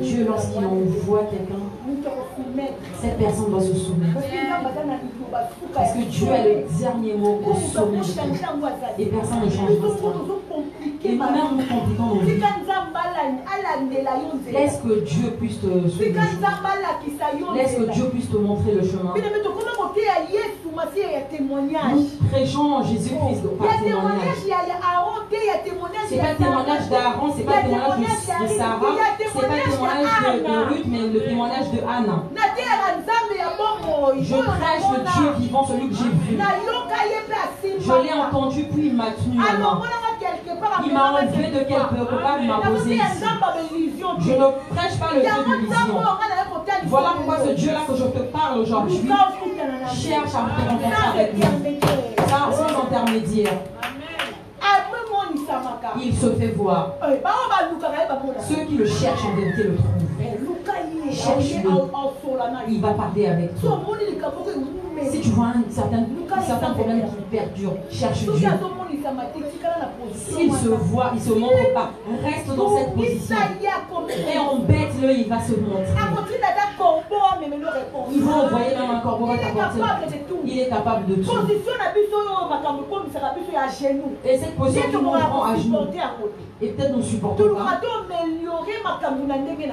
Dieu, lorsqu'il envoie quelqu'un, cette personne doit se soumettre. Parce que Dieu a le dernier mot au sommet de tout. Et personne ne changera cela. Et nous-mêmes, nous compliquons nos vies. Laisse que Dieu puisse te suivre. Laisse que Dieu puisse te montrer le chemin. Nous prêchons Jésus-Christ par témoignage. Ce n'est pas le témoignage d'Aaron, ce n'est pas le témoignage de Sarah, ce n'est pas le témoignage de Ruth, mais le témoignage de Anna. Je prêche le Dieu vivant, celui que j'ai vu. Je l'ai entendu, puis il m'a tenu la main. Il m'a enlevé de quelque part, il m'a posé ici. Je ne prêche pas le Dieu de vision. Voilà pourquoi ce Dieu-là que je te parle aujourd'hui cherche à me rencontrer avec lui. Sans intermédiaire. Il se fait voir. Ceux qui le cherchent en vérité le trouvent. Cherche-le. Il va parler avec toi. Si tu vois un certain problème qui perdure, cherche Dieu. S'il se voit, il ne se montre pas. Reste dans cette position. Et embête-le, il va se montrer. Il va envoyer même un corbeau à t'apporter. Il est capable de tout. Et cette position qui nous rend à genoux. Et peut-être nous ne supportons pas.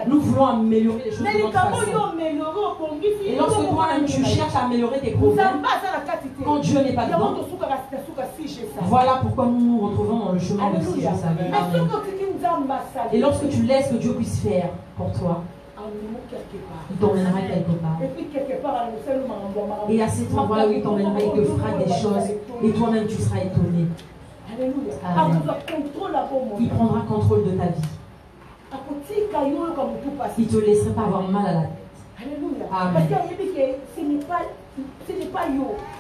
Nous voulons améliorer les choses de notre façon. Et lorsque toi-même tu cherches à améliorer tes problèmes, quand Dieu n'est pas dedans, voilà pourquoi nous nous retrouvons dans le chemin de si je savais. Et lorsque tu laisses que Dieu puisse faire pour toi, il t'emmènera quelque part. Et à cet endroit-là où il t'emmènera, il te fera des choses. Et toi-même tu seras étonné. Amen. Il prendra contrôle de ta vie. Il ne te laissera pas avoir mal à la tête. Amen.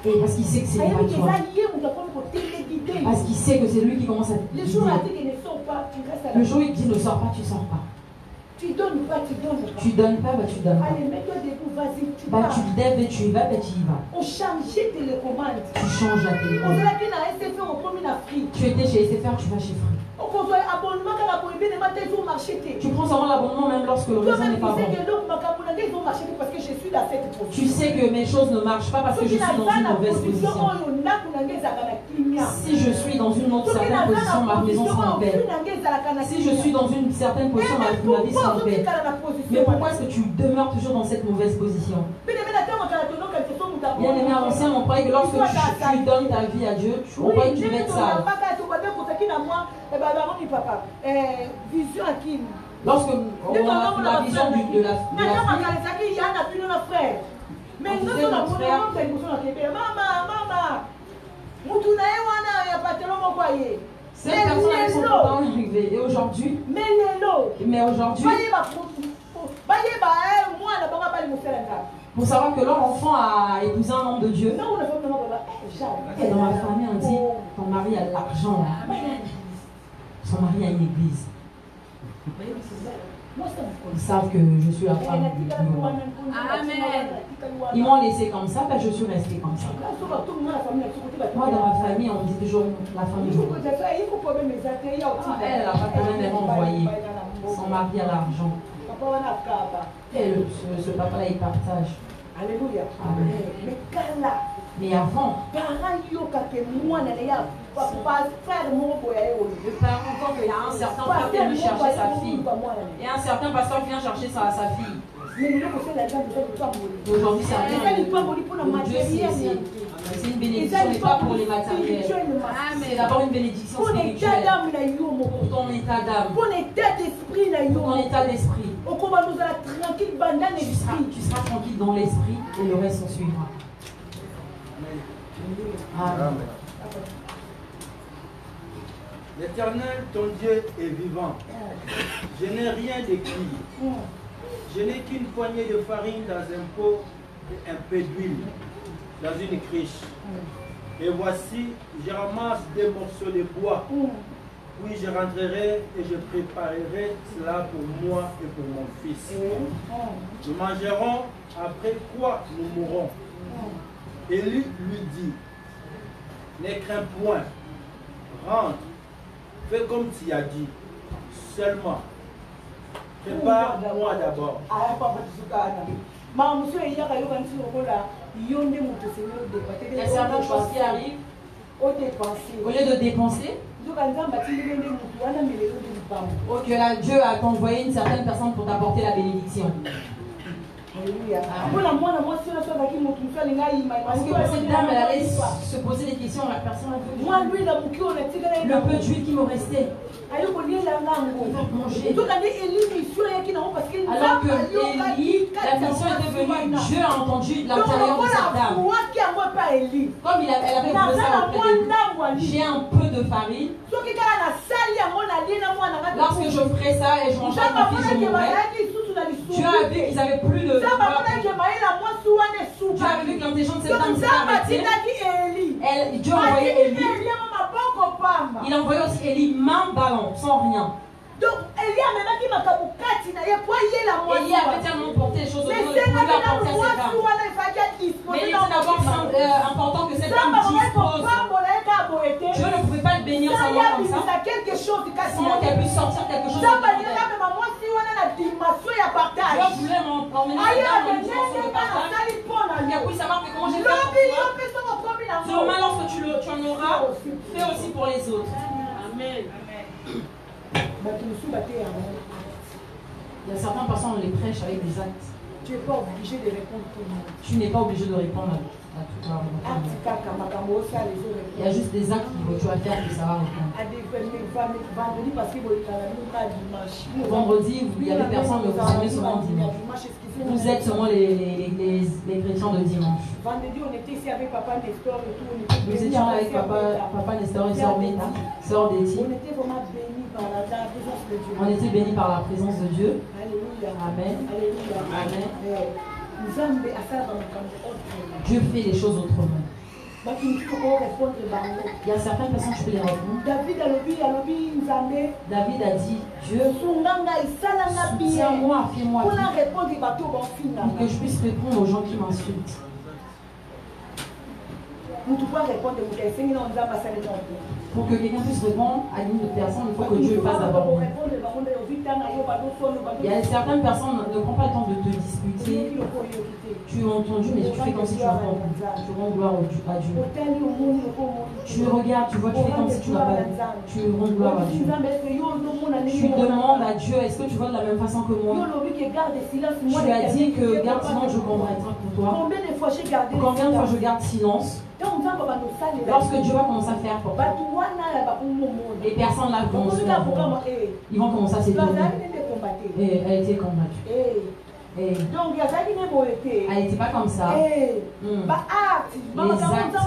Et parce qu'il sait que ce n'est pas toi. Parce qu'il sait que c'est lui qui commence à te guider. Le jour où il dit ne sors pas, tu ne sors pas. Tu donnes pas, tu donnes pas. Tu donnes pas, tu donnes pas. Allez, mets-toi debout, vas-y, tu vas. Tu te lèves et tu y vas, tu y vas. On changeait télécommande. Tu changes la télécommande. Tu étais chez SFR, tu vas chez Free. Tu prends seulement l'abonnement même lorsque le réseau n'est pas bon. Tu sais que mes choses ne marchent pas parce que je suis dans une mauvaise position. Si je suis dans une autre certaine position, ma maison sera en paix. Si je suis dans une certaine position, ma vie sera en paix. Mais pourquoi est-ce que tu demeures toujours dans cette mauvaise position? Bien aimé, à l'ancien, on croyait que lorsque tu donnes ta vie à Dieu, on croyait que tu devais être sale. Lorsque on a la vision de la fille, mais nous sommes notre frère. Cette personne a son temps arrivé. Et aujourd'hui, pour savoir que leur enfant a épousé un homme de Dieu. Et dans ma famille, on dit, ton mari a de l'argent. Son mari a une église. Ils savent que je suis la femme du roi. Ils m'ont laissé comme ça, ben je suis restée comme ça. Moi, dans ma famille, on me dit toujours la femme du roi. Elle n'a pas de problème, elle m'a envoyé. Son mari a l'argent. Et ce papa-là, il partage. Alléluia. Amen. Mais avant, Le parent, quand il y a un certain frère qui vient chercher sa fille, et un certain pasteur qui vient chercher sa fille. aujourd'hui, c'est un bien. Dieu, c'est une bénédiction, mais pas pour les matériels. C'est d'abord une bénédiction spirituelle. Pour ton état d'âme. Pour ton état d'esprit. Tu seras tranquille dans l'esprit et le reste en suivra. Amen. L'Éternel, ton Dieu, est vivant. Je n'ai rien d'écrit. Je n'ai qu'une poignée de farine dans un pot et un peu d'huile dans une criche. Et voici, je ramasse des morceaux de bois. Puis je rentrerai et je préparerai cela pour moi et pour mon fils. Nous mangerons, après quoi nous mourrons. Élie lui dit, ne crains point, rentre, fais comme tu as dit, seulement Prépare-moi d'abord. Il y a certaines choses qui arrivent. Au lieu de dépenser, Dieu a envoyé une certaine personne pour t'apporter la bénédiction. Parce que pour cette dame, elle allait se poser des questions à la personne. Le peu d'huile qui me restait. Il faut manger. Alors que Élie, la mission était venue, Dieu a entendu l'intérieur de cette dame. Comme elle avait posé ça auprès de lui, j'ai un peu de farine. Lorsque je ferai ça et je mangerai ma fille, je mourrai. Dieu a vu qu'ils avaient plus de. Dieu a vu que l'intelligence de cette dame s'est arrêtée. Dieu a envoyé Élie. Il a envoyé aussi Élie main ballon, sans rien. Donc, Élie avait tellement porté les choses autour de lui, pour lui apporter à cette dame. Mais il était d'abord important que cette dame dispose. Dieu ne pouvait pas le bénir sans moi comme ça. Sans qu'elle puisse sortir quelque chose de Dieu voulait m'emmener dans une dimension de partage. Qu'elle puisse savoir que comment j'ai fait pour toi. Sûrement lorsque tu en auras, fais aussi pour les autres. Amen. Il y a certaines personnes, on les prêche avec des actes. Tu n'es pas obligé de répondre tout le monde. Tu n'es pas obligé de répondre à tout le monde. Il y a juste des actes que tu vas faire et ça va répondre. Vendredi, il y a des personnes que vous aimez seulement dimanche. Vous êtes seulement les chrétiens de dimanche. Vendredi, on était ici avec Papa Nestor et tout. Nous étions avec Papa Nestor et Sœur Betty. On était vraiment bénis par la présence de Dieu. On était bénis par la présence de Dieu. Alléluia. Amen. Alléluia. Amen. Dieu fait les choses autrement. Il y a certaines personnes, je peux les répondre. David a dit, Dieu, soutiens-moi, fais-moi pour que je puisse répondre aux gens qui m'insultent. Pour que quelqu'un puisse répondre à une personne, il faut que Dieu fasse d'abord. Il y a certaines personnes, ne prends pas le temps de te disputer. Tu as entendu, mais tu fais comme si tu entends. Tu rends gloire à Dieu. Tu regardes, tu vois, tu fais comme si tu n'as pas vu. Tu rends gloire à Dieu. Tu demandes à Dieu, est-ce que tu vois de la même façon que moi? Tu as dit que garde silence, je comprendrai pour toi. Combien de fois je garde silence? Lorsque Dieu va commencer à faire pour toi, les personnes là ils vont commencer à s'étonner. Et elle était combattue. Donc, elle n'était pas comme ça. Les actes,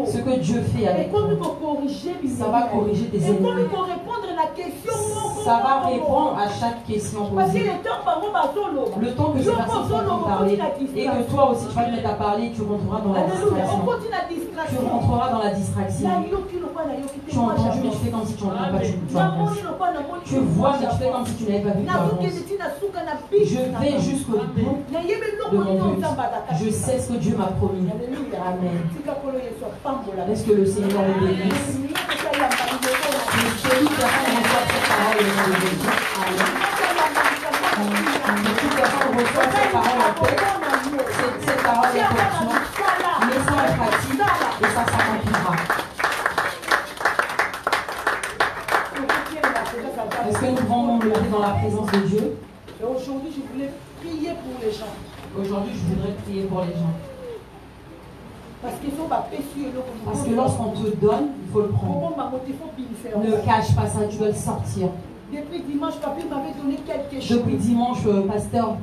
ce que Dieu fait avec toi, ça va corriger tes ennemis. Ça va répondre à chaque question posée. Le temps que ces personnes vont parler et que toi aussi tu vas te mettre à parler, tu rentreras dans la distraction. Tu rentreras dans la distraction. Tu as entendu, mais tu fais comme si tu n'entends pas, tu vois, mais tu fais comme si tu n'avais pas vu. Je vais jusqu'au bout de mon but. Je sais ce que Dieu m'a promis. Amen. Est-ce que le Seigneur le bénisse? Que toute personne reçoive cette parole au nom de Jésus. Amen. Que toute personne reçoive cette parole en tête. Cette parole est portion. Mais ça en pratique et ça s'accomplira. Est-ce que nous devons nous lever dans la présence de Dieu? Aujourd'hui, je voulais prier pour les gens. Aujourd'hui, je voudrais prier pour les gens. Parce que lorsqu'on te donne, il faut le prendre. Ne cache pas ça, tu dois le sortir. Depuis dimanche, Papi m'avait donné quelque chose. Depuis dimanche, pasteur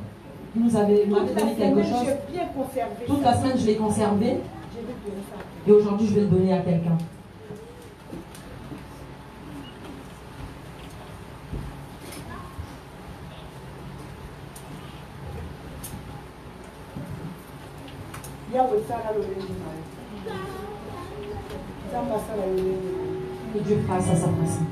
m'avait donné quelque chose. Bien conservé. Toute la semaine, je l'ai conservé. Et aujourd'hui, je vais le donner à quelqu'un. Que Dieu fasse à sa façon.